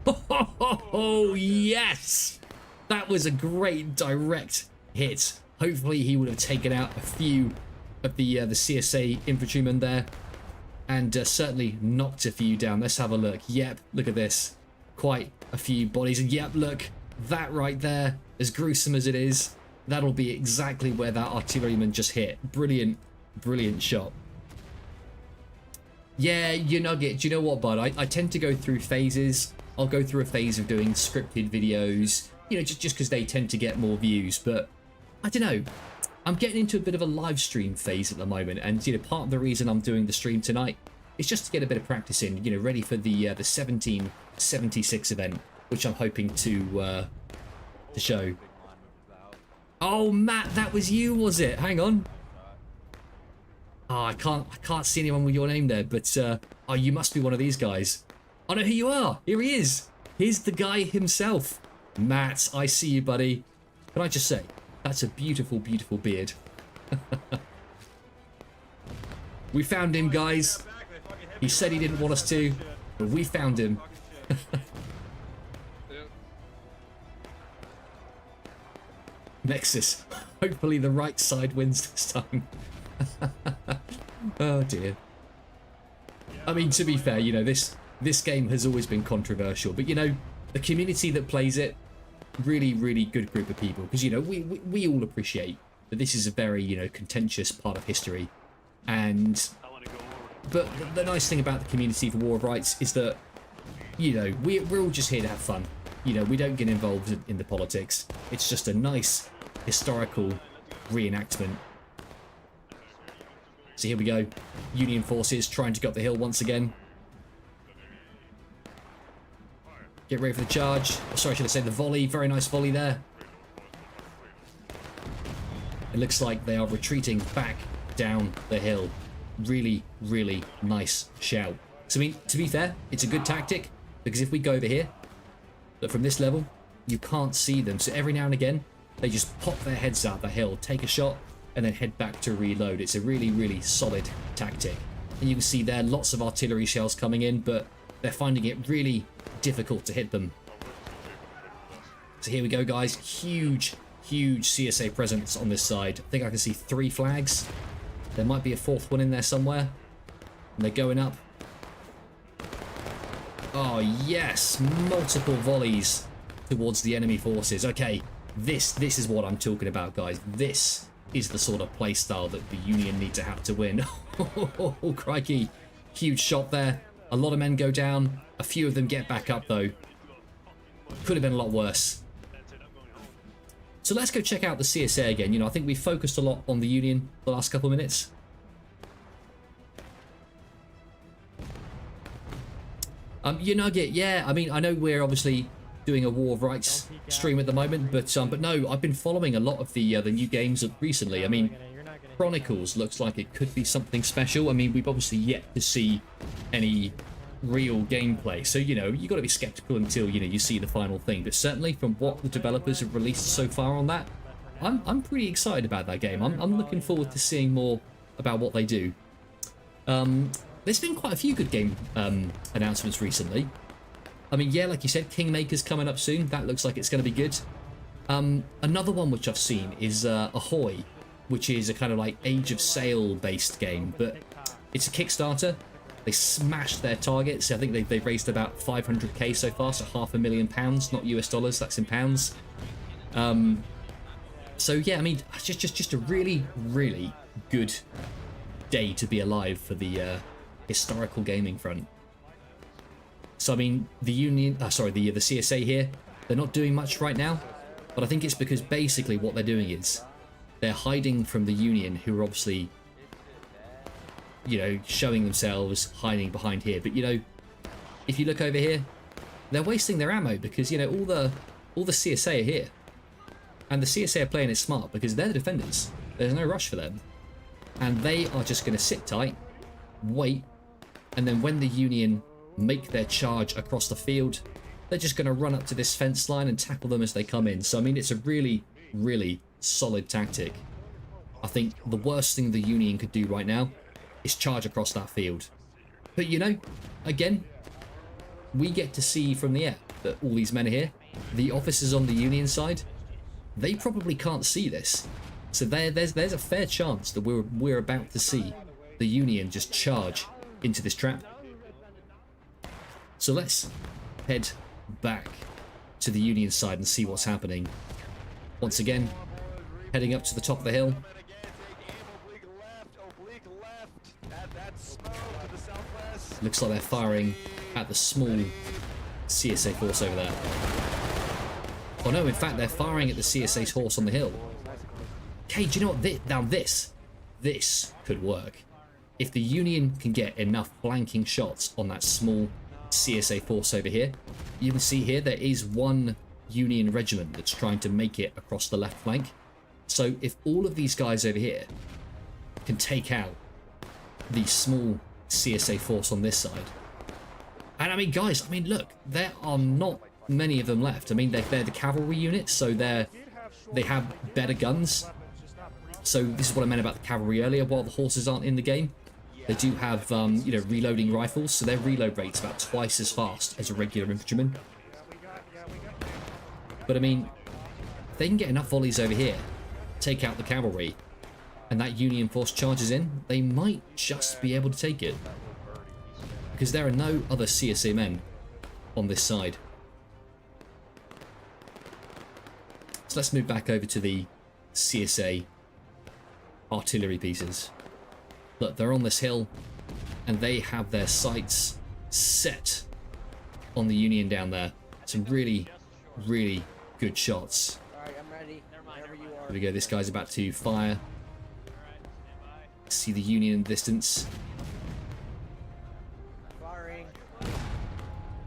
Oh, yes! That was a great direct hit. Hopefully he would have taken out a few of the CSA infantrymen there. And certainly knocked a few down. Let's have a look. Yep, look at this. Quite a few bodies. And yep, look, that right there, as gruesome as it is, that'll be exactly where that artilleryman just hit. Brilliant, brilliant shot. Yeah, you nugget. Do you know what, bud? I tend to go through phases. I'll go through a phase of doing scripted videos, you know, just because they tend to get more views. But I don't know. I'm getting into a bit of a live stream phase at the moment, and you know, part of the reason I'm doing the stream tonight is just to get a bit of practice in, you know, ready for the 1776 event, which I'm hoping to show. Oh, Matt, that was you, was it? Hang on. Oh, I can't see anyone with your name there, but oh, you must be one of these guys. I know who you are. Here he is. Here's the guy himself. Matt, I see you, buddy. Can I just say, that's a beautiful, beautiful beard. We found him, guys. He said he didn't want us to, but we found him. Nexus. Hopefully the right side wins this time. Oh dear. I mean, to be fair, you know, this game has always been controversial, but you know, the community that plays it, really, really good group of people, because you know, we all appreciate that this is a very, you know, contentious part of history. And but the nice thing about the community for War of Rights is that, you know, we're all just here to have fun. You know, we don't get involved in the politics. It's just a nice historical reenactment. So here we go. Union forces trying to go up the hill once again. Get ready for the charge. Oh, sorry, should I say the volley? Very nice volley there. It looks like they are retreating back down the hill. Really, really nice shout. So, I mean, to be fair, it's a good tactic, because if we go over here, look, from this level, you can't see them. So every now and again, they just pop their heads out the hill, take a shot, and then head back to reload. It's a really, really solid tactic. And you can see there lots of artillery shells coming in, but they're finding it really difficult to hit them. So here we go, guys. Huge, huge CSA presence on this side. I think I can see 3 flags. There might be a 4th one in there somewhere. And they're going up. Oh, yes. Multiple volleys towards the enemy forces. Okay, this is what I'm talking about, guys. This is the sort of playstyle that the Union need to have to win. Oh, crikey. Huge shot there. A lot of men go down. A few of them get back up, though. Could have been a lot worse. So let's go check out the CSA again. You know, I think we focused a lot on the Union the last couple of minutes. Nugget, yeah. I mean, I know we're obviously doing a War of Rights stream at the moment, but no, I've been following a lot of the new games recently. I mean, Chronicles looks like it could be something special. I mean, we've obviously yet to see any real gameplay, so you know, you got to be skeptical until you see the final thing. But certainly, from what the developers have released so far on that, I'm pretty excited about that game. I'm looking forward to seeing more about what they do. There's been quite a few good game announcements recently. I mean, yeah, like you said, Kingmaker's coming up soon. That looks like it's going to be good. Another one which I've seen is Ahoy, which is a kind of like Age of Sail based game, but it's a Kickstarter. They smashed their targets. I think they've raised about 500k so far, so £500,000, not US dollars, that's in pounds. So yeah, I mean, just a really, really good day to be alive for the historical gaming front. So I mean, the Union, the CSA here, they're not doing much right now, but I think it's because basically what they're doing is they're hiding from the Union, who are obviously, you know, showing themselves hiding behind here. But you know, if you look over here, they're wasting their ammo because you know all the CSA are here, and the CSA are playing it smart because they're the defenders. There's no rush for them, and they are just going to sit tight, wait, and then when the Union make their charge across the field, they're just going to run up to this fence line and tackle them as they come in. So I mean, it's a really, really solid tactic. I think the worst thing the Union could do right now is charge across that field. But you know, again, we get to see from the air that all these men are here. The officers on the Union side, they probably can't see this. So there's a fair chance that we're about to see the Union just charge into this trap. So let's head back to the Union side and see what's happening. Once again, heading up to the top of the hill. Looks like they're firing at the small CSA force over there. Oh no, in fact, they're firing at the CSA's horse on the hill. Okay, do you know what? Now this could work. If the Union can get enough flanking shots on that small CSA force over here, you can see here there is one Union regiment that's trying to make it across the left flank. So if all of these guys over here can take out the small CSA force on this side, and I mean, guys, I mean, look, there are not many of them left. I mean, they're the cavalry units, so they have better guns. So this is what I meant about the cavalry earlier. While the horses aren't in the game, they do have you know, reloading rifles, so their reload rate's about twice as fast as a regular infantryman. But I mean, if they can get enough volleys over here, take out the cavalry, and that Union force charges in, they might just be able to take it. Because there are no other CSA men on this side. So let's move back over to the CSA artillery pieces. Look, they're on this hill, and they have their sights set on the Union down there. Some really, really good shots. Alright, I'm ready. Whenever you are. Here we go, this guy's about to fire. See the Union in the distance. Firing.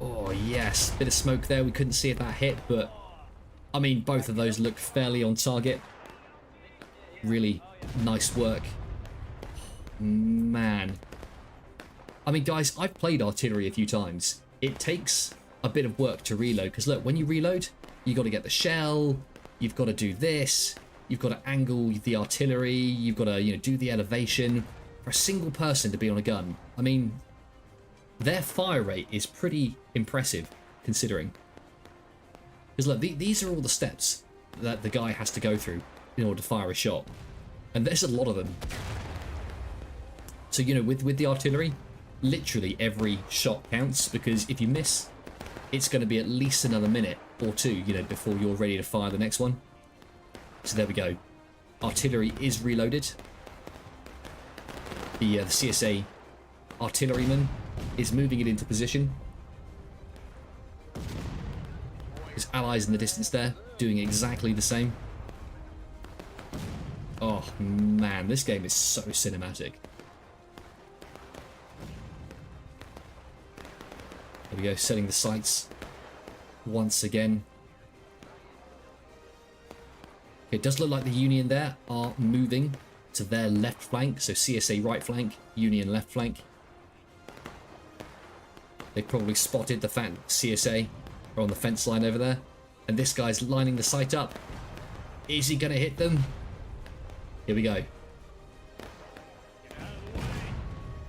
Oh, yes. Bit of smoke there. We couldn't see if that hit, but I mean, both of those look fairly on target. Really nice work. Man. I mean, guys, I've played artillery a few times. It takes a bit of work to reload, because look, when you reload, you got to get the shell, you've got to do this, you've got to angle the artillery, you've got to, do the elevation. For a single person to be on a gun, I mean, their fire rate is pretty impressive, considering. Because look, these are all the steps that the guy has to go through in order to fire a shot. And there's a lot of them. So, with the artillery, literally every shot counts, because if you miss, it's going to be at least another minute or two, before you're ready to fire the next one. So there we go. Artillery is reloaded. The CSA artilleryman is moving it into position. His allies in the distance there, doing exactly the same. Oh man, this game is so cinematic. There we go, setting the sights once again. It does look like the Union there are moving to their left flank, so CSA right flank, Union left flank. They probably spotted the fact that CSA are on the fence line over there, and this guy's lining the sight up. Is he going to hit them? Here we go.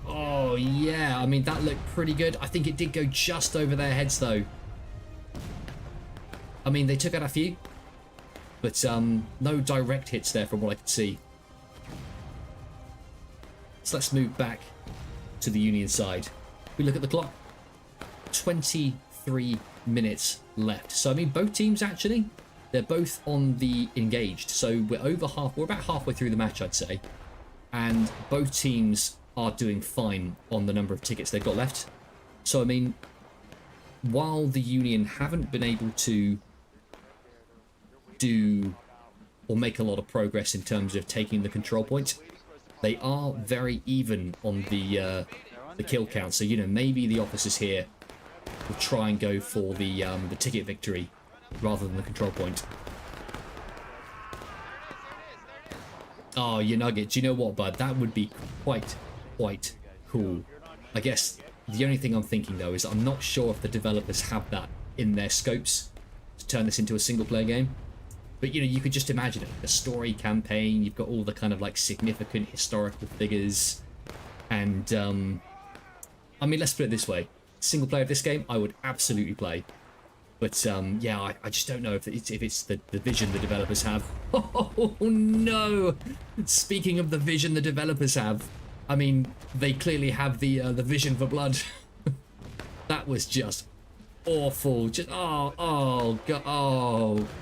Oh yeah, I mean, that looked pretty good. I think it did go just over their heads though. I mean, they took out a few, but no direct hits there from what I could see. So let's move back to the Union side. We look at the clock. 23 minutes left. So I mean, both teams actually, they're both on the engaged. So we're about halfway through the match, I'd say. And both teams are doing fine on the number of tickets they've got left. So I mean, while the Union haven't been able to do or make a lot of progress in terms of taking the control point, they are very even on the kill count. So maybe the officers here will try and go for the ticket victory rather than the control point. Oh, your nugget. Do you know what, bud? That would be quite cool. I guess the only thing I'm thinking though is I'm not sure if the developers have that in their scopes to turn this into a single player game. But you could just imagine it, a story campaign. You've got all the kind of like significant historical figures, and I mean, let's put it this way: single player of this game, I would absolutely play. But yeah, I just don't know if it's the vision the developers have. Oh no! Speaking of the vision the developers have, I mean, they clearly have the vision for blood. That was just awful. Just oh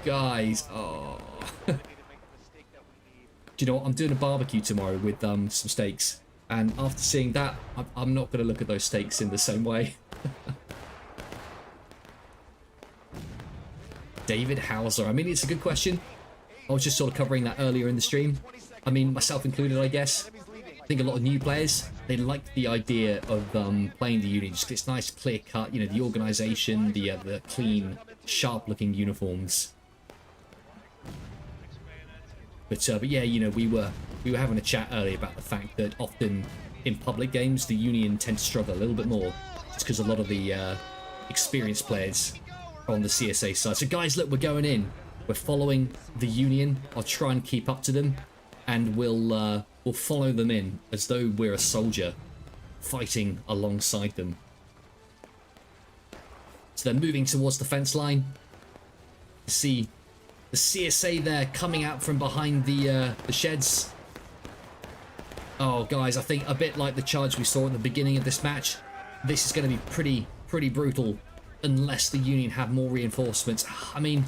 guys. Oh. Do you know what? I'm doing a barbecue tomorrow with some steaks, and after seeing that, I'm not going to look at those steaks in the same way. David Hauser. I mean, it's a good question. I was just sort of covering that earlier in the stream. I mean, myself included, I guess. I think a lot of new players, they like the idea of playing the Union. Just it's nice, clear cut. The organisation, the clean, sharp-looking uniforms. But yeah, we were having a chat earlier about the fact that often in public games, the Union tend to struggle a little bit more, just because a lot of the experienced players are on the CSA side. So guys, look, we're going in. We're following the Union. I'll try and keep up to them, and we'll follow them in as though we're a soldier fighting alongside them. So they're moving towards the fence line. You see the CSA there coming out from behind the sheds. Oh, guys, I think a bit like the charge we saw at the beginning of this match, this is going to be pretty brutal unless the Union have more reinforcements. I mean,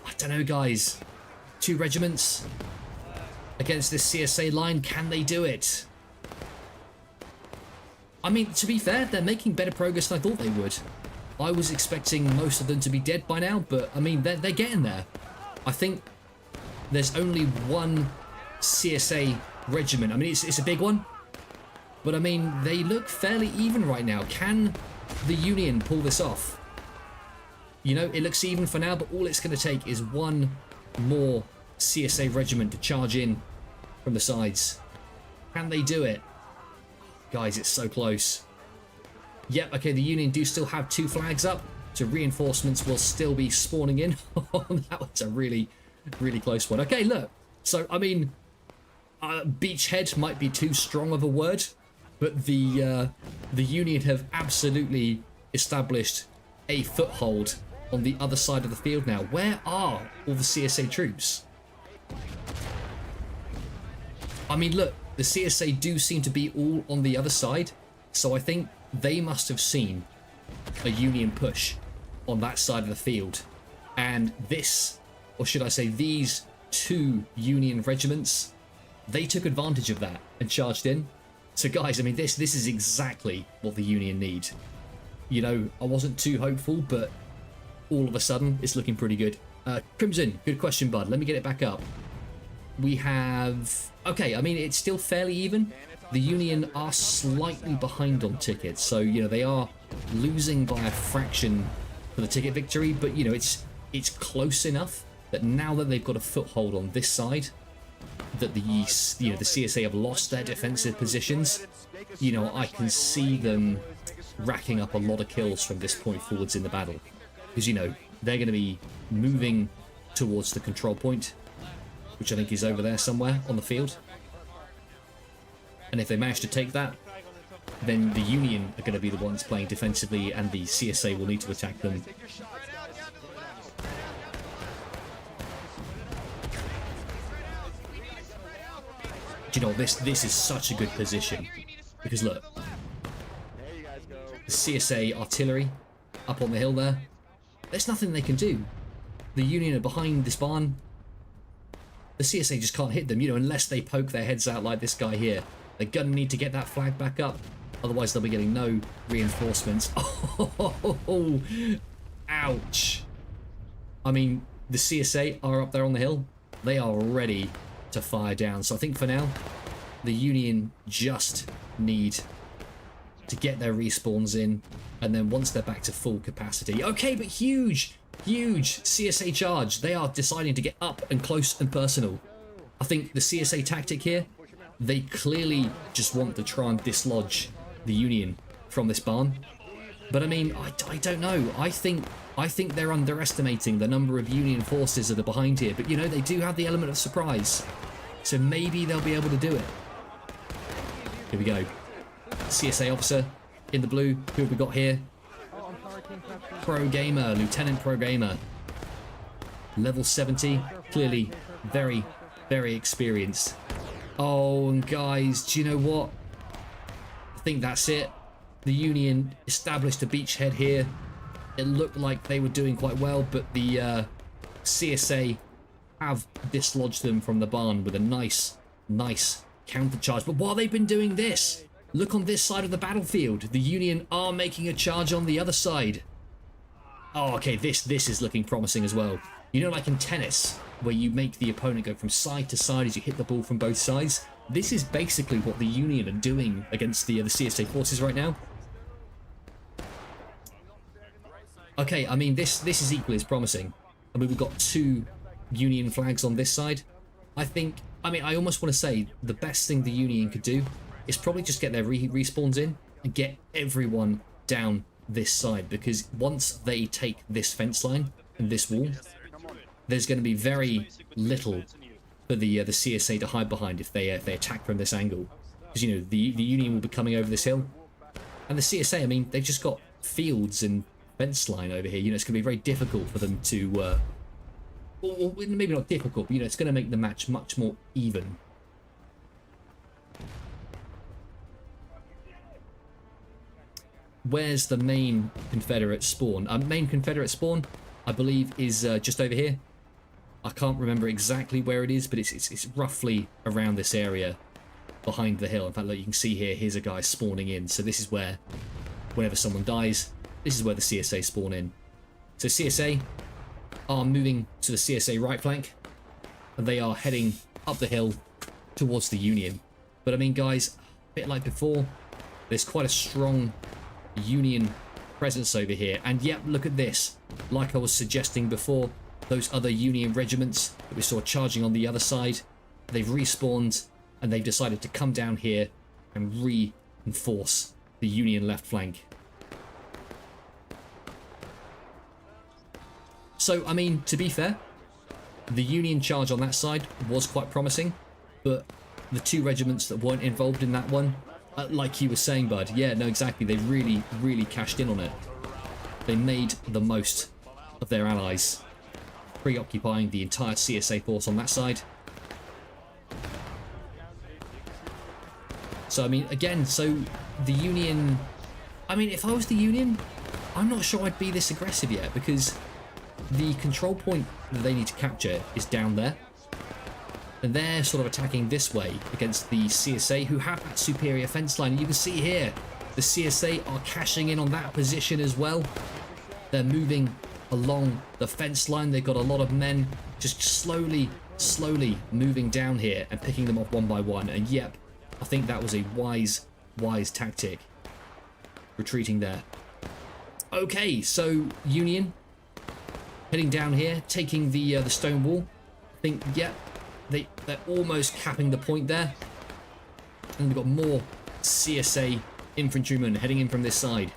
I don't know, guys. 2 regiments against this CSA line, can they do it? I mean, to be fair, they're making better progress than I thought they would. I was expecting most of them to be dead by now, but I mean, they're getting there. I think there's only one CSA regiment. I mean, it's a big one, but I mean, they look fairly even right now. Can the Union pull this off? You know, it looks even for now, but all it's going to take is one more CSA regiment to charge in from the sides. Can they do it? Guys, it's so close. Yep, okay, the Union do still have 2 flags up, so reinforcements will still be spawning in. That was a really, really close one. Okay, look. So, I mean, beachhead might be too strong of a word, but the Union have absolutely established a foothold on the other side of the field now. Where are all the CSA troops? I mean, look, the CSA do seem to be all on the other side, so I think they must have seen a Union push on that side of the field. And this, or should I say these 2 Union regiments, they took advantage of that and charged in. So guys, I mean, this is exactly what the Union need. You know, I wasn't too hopeful, but all of a sudden, it's looking pretty good. Crimson, good question, bud. Let me get it back up. We have... Okay, I mean, it's still fairly even. The Union are slightly behind on tickets, so, you know, they are losing by a fraction for the ticket victory, but, you know, it's close enough that now that they've got a foothold on this side, that the CSA have lost their defensive positions, you know, I can see them racking up a lot of kills from this point forwards in the battle. Because, you know, they're going to be moving towards the control point, which I think is over there somewhere on the field. And if they manage to take that, then the Union are going to be the ones playing defensively, and the CSA will need to attack them. Do you know, this is such a good position, because look, the CSA artillery up on the hill there, there's nothing they can do. The Union are behind this barn. The CSA just can't hit them, you know, unless they poke their heads out like this guy here. They're gonna need to get that flag back up, otherwise they'll be getting no reinforcements. Oh, ouch. I mean, the CSA are up there on the hill. They are ready to fire down. So I think for now, the Union just need to get their respawns in, and then once they're back to full capacity. Okay, but huge CSA charge. They are deciding to get up and close and personal. I think the CSA tactic here, they clearly just want to try and dislodge the Union from this barn. But I mean, I don't know. I think they're underestimating the number of Union forces that are behind here. But you know, they do have the element of surprise, so maybe they'll be able to do it. Here we go. CSA officer in the blue. Who have we got here? Pro Gamer, Lieutenant Pro Gamer. Level 70. Clearly very, very experienced. Oh, and guys, do you know what? I think that's it. The Union established a beachhead here. It looked like they were doing quite well, but the CSA have dislodged them from the barn with a nice countercharge. But while they've been doing this, look on this side of the battlefield. The Union are making a charge on the other side. Oh, okay, this is looking promising as well. You know, like in tennis, where you make the opponent go from side to side as you hit the ball from both sides? This is basically what the Union are doing against the CSA forces right now. Okay, I mean, this is equally as promising. I mean, we've got 2 Union flags on this side. I almost want to say the best thing the Union could do is probably just get their respawns in and get everyone down this side, because once they take this fence line and this wall, there's going to be very little for the CSA to hide behind if they attack from this angle. Because, you know, the Union will be coming over this hill, and the CSA, I mean, they've just got fields and fence line over here. You know, it's going to be very difficult for them to, well, maybe not difficult, but, you know, it's going to make the match much more even. Where's the main Confederate spawn? Main Confederate spawn, I believe, is just over here. I can't remember exactly where it is, but it's roughly around this area behind the hill. In fact, look, you can see here, here's a guy spawning in. So this is where, whenever someone dies, this is where the CSA spawn in. So CSA are moving to the CSA right flank, and they are heading up the hill towards the Union. But I mean, guys, a bit like before, there's quite a strong Union presence over here. And yep, look at this. Like I was suggesting before, those other Union regiments that we saw charging on the other side, they've respawned and they've decided to come down here and reinforce the Union left flank. So, I mean, to be fair, the Union charge on that side was quite promising, but the two regiments that weren't involved in that one, like you were saying, bud, yeah, no, exactly, they really, really cashed in on it. They made the most of their allies, preoccupying the entire CSA force on that side. So, I mean, again, so the Union... I mean, if I was the Union, I'm not sure I'd be this aggressive yet, because the control point that they need to capture is down there. And they're sort of attacking this way against the CSA, who have that superior fence line. And you can see here, the CSA are cashing in on that position as well. They're moving along the fence line. They've got a lot of men just slowly moving down here and picking them off one by one. And yep, I think that was a wise tactic. Retreating there. Okay, so Union heading down here, taking the stone wall. I think, yep, they're almost capping the point there. And we've got more CSA infantrymen heading in from this side,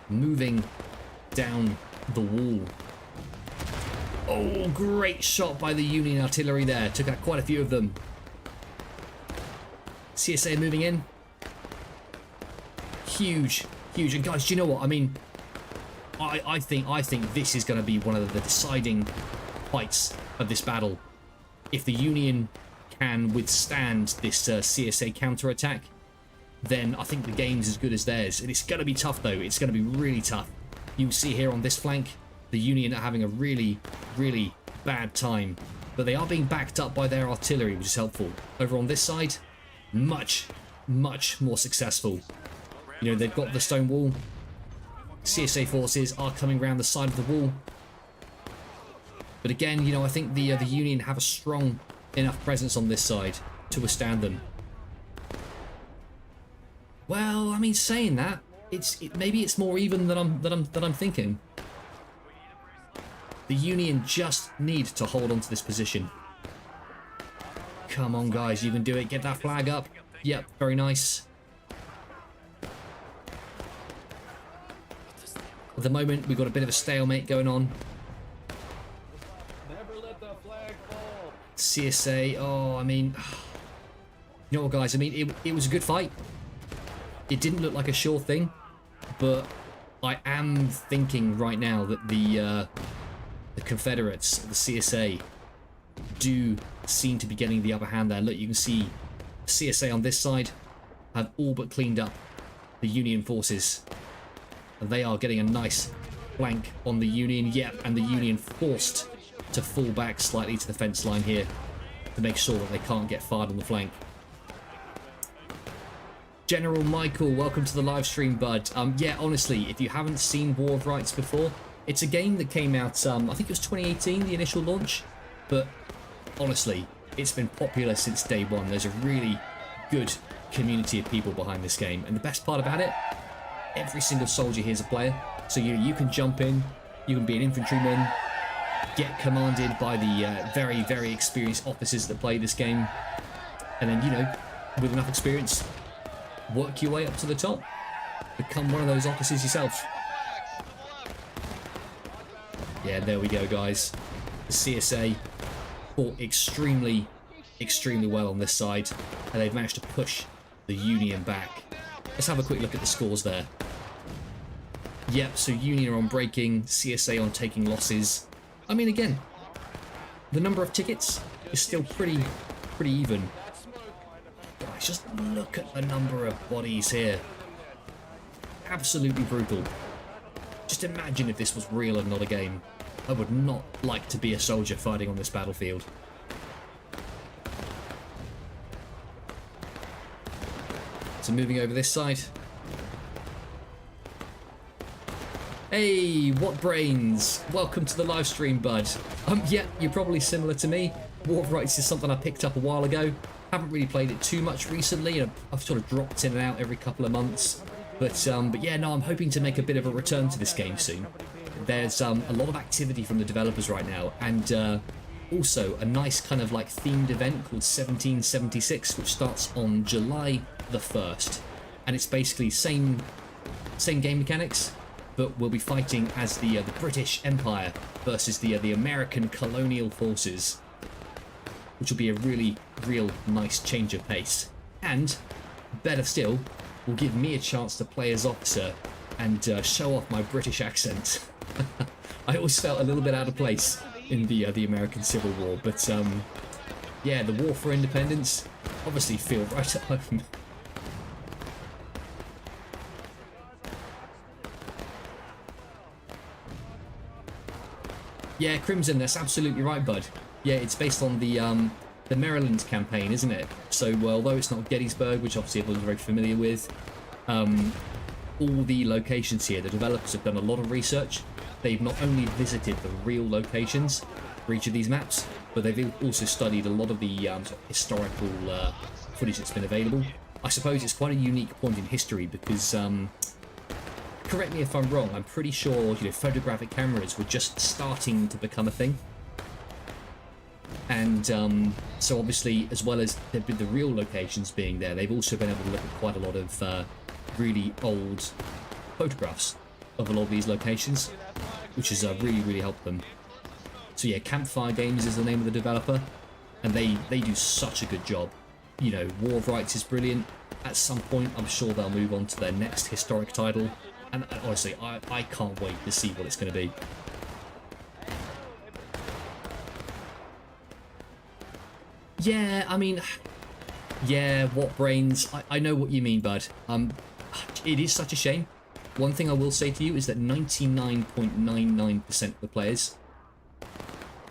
moving down the wall. Oh, great shot by the Union artillery there. Took out quite a few of them. CSA moving in. Huge. And guys, do you know what? I mean, I think this is going to be one of the deciding fights of this battle. If the Union can withstand this CSA counterattack, then I think the game's as good as theirs. And it's going to be tough, though. It's going to be really tough. You see here on this flank, the Union are having a really bad time. But they are being backed up by their artillery, which is helpful. Over on this side, much more successful. You know, they've got the stone wall. CSA forces are coming around the side of the wall. But again, you know, I think the Union have a strong enough presence on this side to withstand them. Well, I mean, saying that, maybe it's more even than I'm thinking. The Union just need to hold on to this position. Come on, guys, you can do it. Get that flag up. Yep, very nice. At the moment, we've got a bit of a stalemate going on. Never let the flag fall. CSA, oh, I mean... You know what, guys, I mean, it was a good fight. It didn't look like a sure thing, but I am thinking right now that the Confederates, the CSA, do seem to be getting the upper hand there. Look, you can see CSA on this side have all but cleaned up the Union forces. And they are getting a nice flank on the Union. Yep, and the Union forced to fall back slightly to the fence line here to make sure that they can't get fired on the flank. General Michael, welcome to the live stream, bud. Yeah, honestly, if you haven't seen War of Rights before, it's a game that came out, I think it was 2018, the initial launch. But honestly, it's been popular since day one. There's a really good community of people behind this game. And the best part about it, every single soldier here is a player. So you can jump in, you can be an infantryman, get commanded by the very experienced officers that play this game. And then, you know, with enough experience, work your way up to the top. Become one of those officers yourself. Yeah, there we go, guys. The CSA fought extremely well on this side, and they've managed to push the Union back. Let's have a quick look at the scores there. Yep, so Union are on breaking, CSA on taking losses. I mean, again, the number of tickets is still pretty even. Guys, just look at the number of bodies here. Absolutely brutal. Just imagine if this was real and not a game. I would not like to be a soldier fighting on this battlefield. So moving over this side. Hey, what brains? Welcome to the live stream, bud. Yeah, you're probably similar to me. War of Rights is something I picked up a while ago. Haven't really played it too much recently. I've sort of dropped in and out every couple of months. But yeah, no, I'm hoping to make a bit of a return to this game soon. There's a lot of activity from the developers right now, and also a nice kind of like themed event called 1776, which starts on July the 1st. And it's basically same game mechanics, but we'll be fighting as the British Empire versus the American colonial forces, which will be a real nice change of pace. And better still, will give me a chance to play as officer and show off my British accent. I always felt a little bit out of place in the American Civil War, but yeah, the War for Independence obviously feel right at home. Yeah, Crimson, that's absolutely right, bud. Yeah, it's based on the Maryland campaign, isn't it? So, although it's not Gettysburg, which obviously everyone's very familiar with, all the locations here, the developers have done a lot of research. They've not only visited the real locations for each of these maps, but they've also studied a lot of the sort of historical footage that's been available. I suppose it's quite a unique point in history because, correct me if I'm wrong, I'm pretty sure photographic cameras were just starting to become a thing. And so obviously, as well as the real locations being there, they've also been able to look at quite a lot of really old photographs of a lot of these locations, which has really helped them. So yeah, Campfire Games is the name of the developer, and they do such a good job. War of Rights is brilliant. At some point, I'm sure they'll move on to their next historic title, and honestly, I can't wait to see what it's going to be. Yeah, I mean, yeah, what brains? I know what you mean, bud. It is such a shame. One thing I will say to you is that 99.99% of the players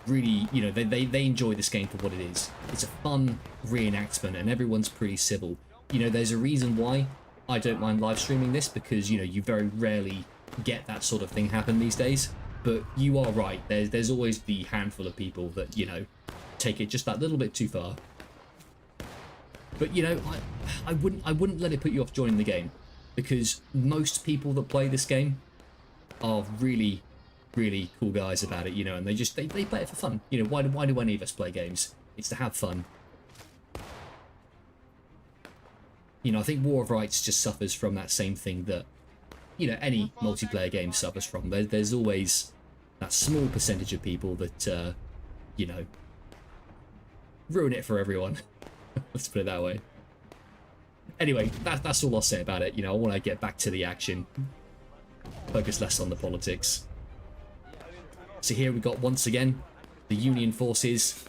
really, they enjoy this game for what it is. It's a fun reenactment, and everyone's pretty civil. There's a reason why I don't mind live streaming this, because you very rarely get that sort of thing happen these days. But you are right. There's always the handful of people that take it just that little bit too far. But I wouldn't let it put you off joining the game, because most people that play this game are really cool guys about it, and they play it for fun. Why do any of us play games? It's to have fun. I think War of Rights just suffers from that same thing that any multiplayer game suffers from. There's always that small percentage of people that ruin it for everyone. Let's put it that way. Anyway, that's all I'll say about it. I want to get back to the action. Focus less on the politics. So here we got, once again, the Union forces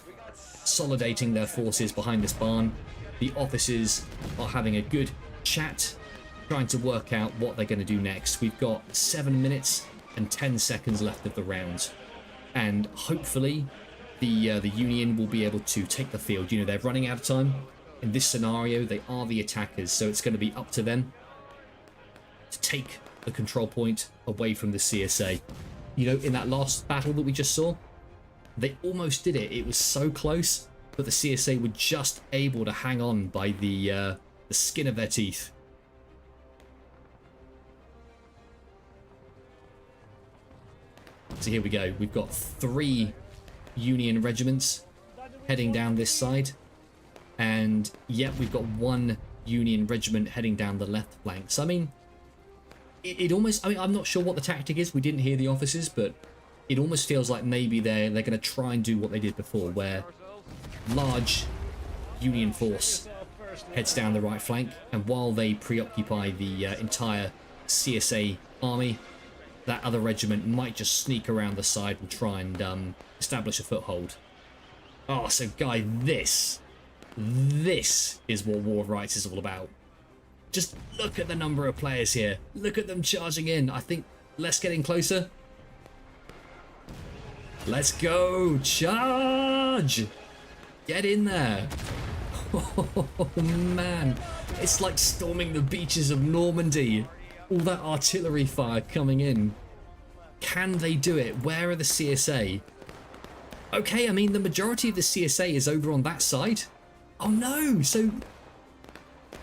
consolidating their forces behind this barn. The officers are having a good chat, trying to work out what they're going to do next. We've got 7 minutes and 10 seconds left of the round. And hopefully the Union will be able to take the field. They're running out of time. In this scenario, they are the attackers, so it's going to be up to them to take the control point away from the CSA. In that last battle that we just saw, they almost did it. It was so close, but the CSA were just able to hang on by the skin of their teeth. So here we go. We've got 3 Union regiments heading down this side, and yep, we've got 1 Union regiment heading down the left flank. So I mean, it almost, I'm not sure what the tactic is. We didn't hear the officers, but it almost feels like maybe they're going to try and do what they did before, where large Union force heads down the right flank, and while they preoccupy the entire CSA army, that other regiment might just sneak around the side and try and establish a foothold. Oh, so guy, this is what War of Rights is all about. Just look at the number of players here. Look at them charging in. I think, let's get in closer. Let's go. Charge. Get in there. Oh, man. It's like storming the beaches of Normandy. All that artillery fire coming in. Can they do it? Where are the CSA? Okay, I mean, the majority of the CSA is over on that side. Oh no! So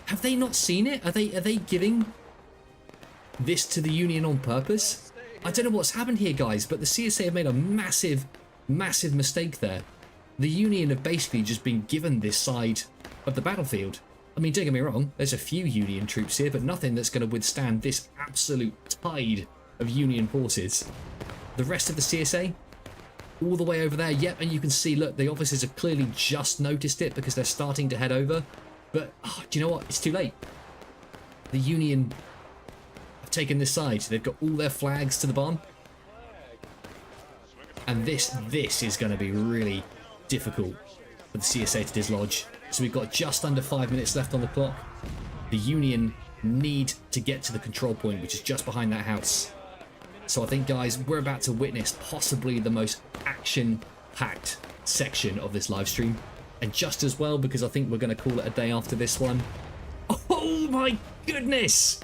have they not seen it? Are they giving this to the Union on purpose? I don't know what's happened here, guys, but the CSA have made a massive mistake there. The Union have basically just been given this side of the battlefield. I mean, don't get me wrong, there's a few Union troops here, but nothing that's going to withstand this absolute tide of Union forces. The rest of the CSA, all the way over there, yep, and you can see, look, the officers have clearly just noticed it because they're starting to head over. But, do you know what? It's too late. The Union have taken this side. They've got all their flags to the barn. And this is going to be really difficult for the CSA to dislodge. So we've got just under 5 minutes left on the clock. The Union need to get to the control point, which is just behind that house. So I think, guys, we're about to witness possibly the most action-packed section of this live stream. And just as well, because I think we're going to call it a day after this one. Oh my goodness!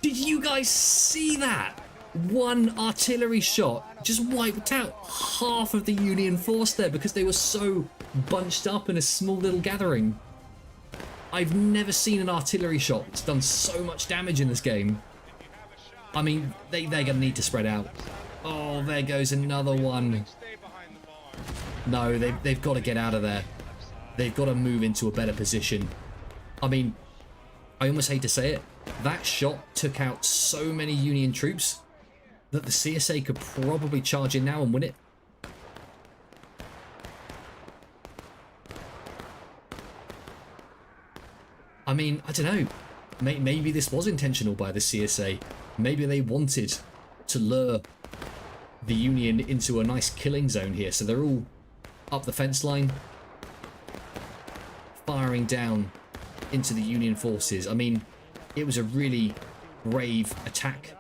Did you guys see that? One artillery shot just wiped out half of the Union force there because they were so bunched up in a small little gathering. I've never seen an artillery shot that's done so much damage in this game. I mean, they're going to need to spread out. Oh, there goes another one. No, they've got to get out of there. They've got to move into a better position. I mean, I almost hate to say it. That shot took out so many Union troops that the CSA could probably charge in now and win it. I mean, I don't know. Maybe this was intentional by the CSA. Maybe they wanted to lure the Union into a nice killing zone here. So they're all up the fence line, firing down into the Union forces. I mean, it was a really brave attack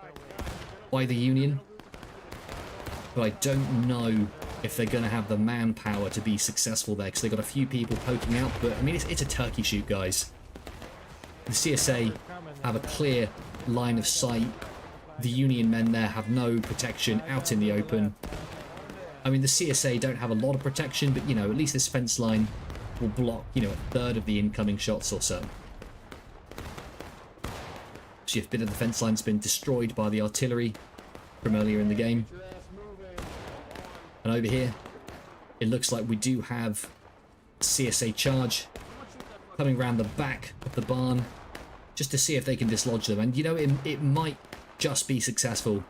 by the Union, but I don't know if they're going to have the manpower to be successful there, because they've got a few people poking out. But I mean, it's a turkey shoot, guys. The CSA have a clear line of sight. The Union men there have no protection out in the open. I mean, the CSA don't have a lot of protection, but, you know, at least this fence line will block, you know, a third of the incoming shots or so. See, a bit of the fence line's been destroyed by the artillery from earlier in the game. And over here, it looks like we do have a CSA charge coming around the back of the barn just to see if they can dislodge them. And, you know, it might just be successful.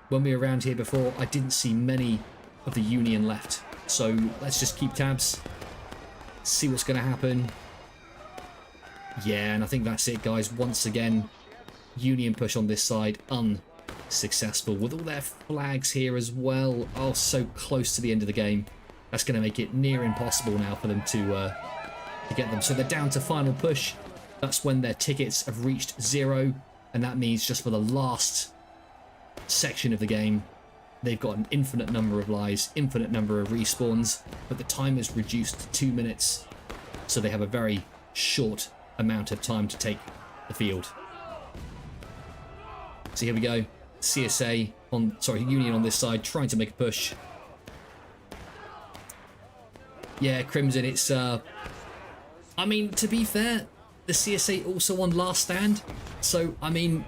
When we were around here before, I didn't see many of the Union left. So let's just keep tabs, see what's going to happen. Yeah, and I think that's it, guys. Once again, Union push on this side unsuccessful with all their flags here as well. Oh, so close to the end of the game. That's going to make it near impossible now for them to get them. So they're down to final push. That's when their tickets have reached 0, and that means just for the last section of the game, they've got an infinite number of lives, infinite number of respawns, but the time is reduced to 2 minutes, so they have a very short amount of time to take the field. So here we go. CSA on, sorry, Union on this side, trying to make a push. Yeah, Crimson, it's, I mean, to be fair, the CSA also on last stand. So, I mean,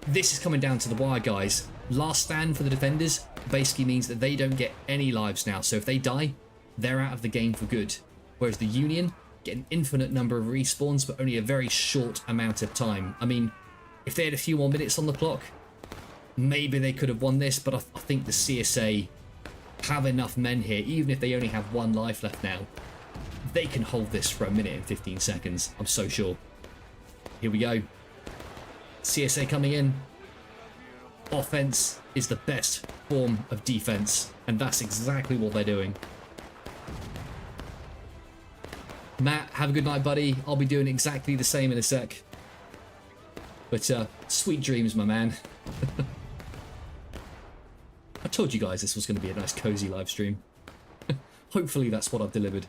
this is coming down to the wire, guys. Last stand for the defenders basically means that they don't get any lives now. So if they die, they're out of the game for good. Whereas the Union get an infinite number of respawns, but only a very short amount of time. I mean, if they had a few more minutes on the clock, maybe they could have won this, but I think the CSA have enough men here, even if they only have 1 life left now. They can hold this for 1 minute and 15 seconds, I'm so sure. Here we go. CSA coming in. Offense is the best form of defense, and that's exactly what they're doing. Matt, have a good night, buddy. I'll be doing exactly the same in a sec. But sweet dreams, my man. I told you guys this was going to be a nice cozy live stream. Hopefully that's what I've delivered.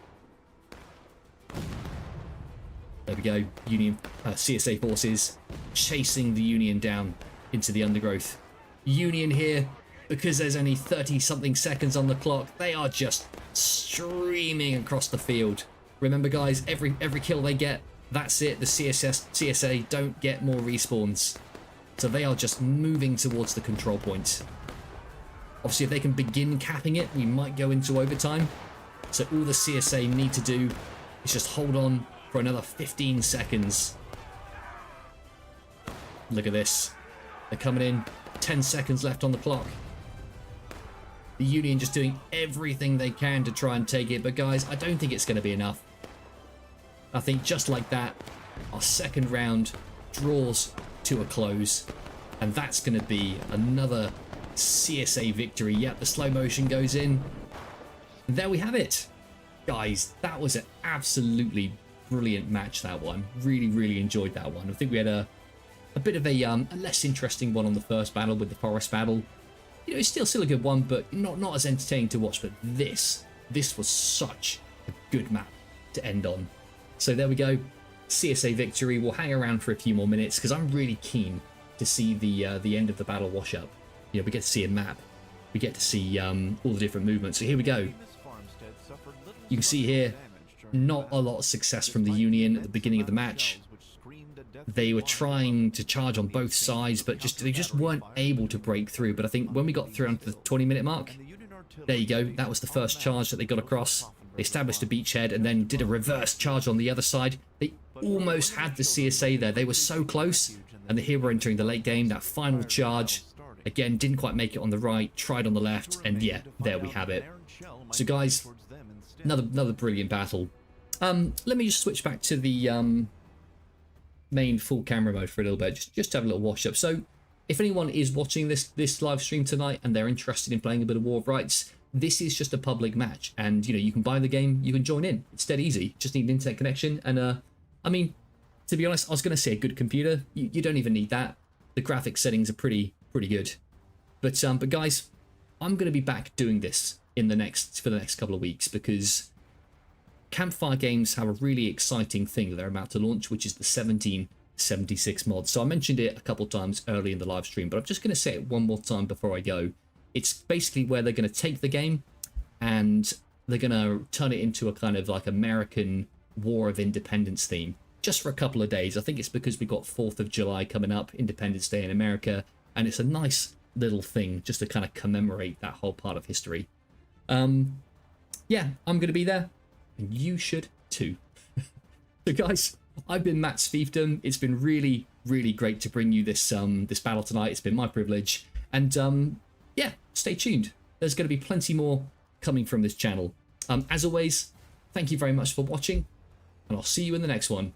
There we go. Union CSA forces chasing the Union down into the undergrowth. Union here, because there's only 30-something seconds on the clock, they are just streaming across the field, Remember, guys, every kill they get, that's it. The CSA don't get more respawns. So they are just moving towards the control point. Obviously, if they can begin capping it, we might go into overtime. So all the CSA need to do is just hold on for another 15 seconds. Look at this. They're coming in. 10 seconds left on the clock. The Union just doing everything they can to try and take it. But guys, I don't think it's going to be enough. I think just like that, our second round draws to a close. And that's going to be another CSA victory. Yep, the slow motion goes in. And there we have it. Guys, that was an absolutely brilliant match, that one. Really, really enjoyed that one. I think we had a bit of a less interesting one on the first battle with the forest battle. You know, it's still a good one, but not as entertaining to watch. But this was such a good map to end on. So there we go. CSA victory. We'll hang around for a few more minutes because I'm really keen to see the end of the battle wash up. You know, we get to see a map. We get to see all the different movements. So here we go. You can see here, not a lot of success from the Union at the beginning of the match. They were trying to charge on both sides, but they just weren't able to break through. But I think when we got through onto the 20-minute mark, there you go. That was the first charge that they got across. They established a beachhead and then did a reverse charge on the other side. They almost had the CSA there. They were so close. And here we're entering the late game. That final charge, again, didn't quite make it on the right, tried on the left, and yeah, there we have it. So guys, another brilliant battle. Let me just switch back to the main full camera mode for a little bit, just to have a little wash up. So if anyone is watching this live stream tonight and they're interested in playing a bit of War of Rights, this is just a public match, and you know, you can buy the game, you can join in. It's dead easy. Just need an internet connection, and I mean, to be honest, I was going to say a good computer. You don't even need that. The graphics settings are pretty good. But guys, I'm going to be back doing this for the next couple of weeks, because Campfire Games have a really exciting thing that they're about to launch, which is the 1776 mod. So I mentioned it a couple times early in the live stream, but I'm just going to say it one more time before I go. It's basically where they're going to take the game and they're going to turn it into a kind of like American War of Independence theme, just for a couple of days. I think it's because we got 4th of July coming up, Independence Day in America, and it's a nice little thing just to kind of commemorate that whole part of history. Yeah, I'm going to be there, and you should too. So guys, I've been Matt's Fiefdom. It's been really, really great to bring you this battle tonight. It's been my privilege, and yeah, stay tuned. There's going to be plenty more coming from this channel. As always, thank you very much for watching, and I'll see you in the next one.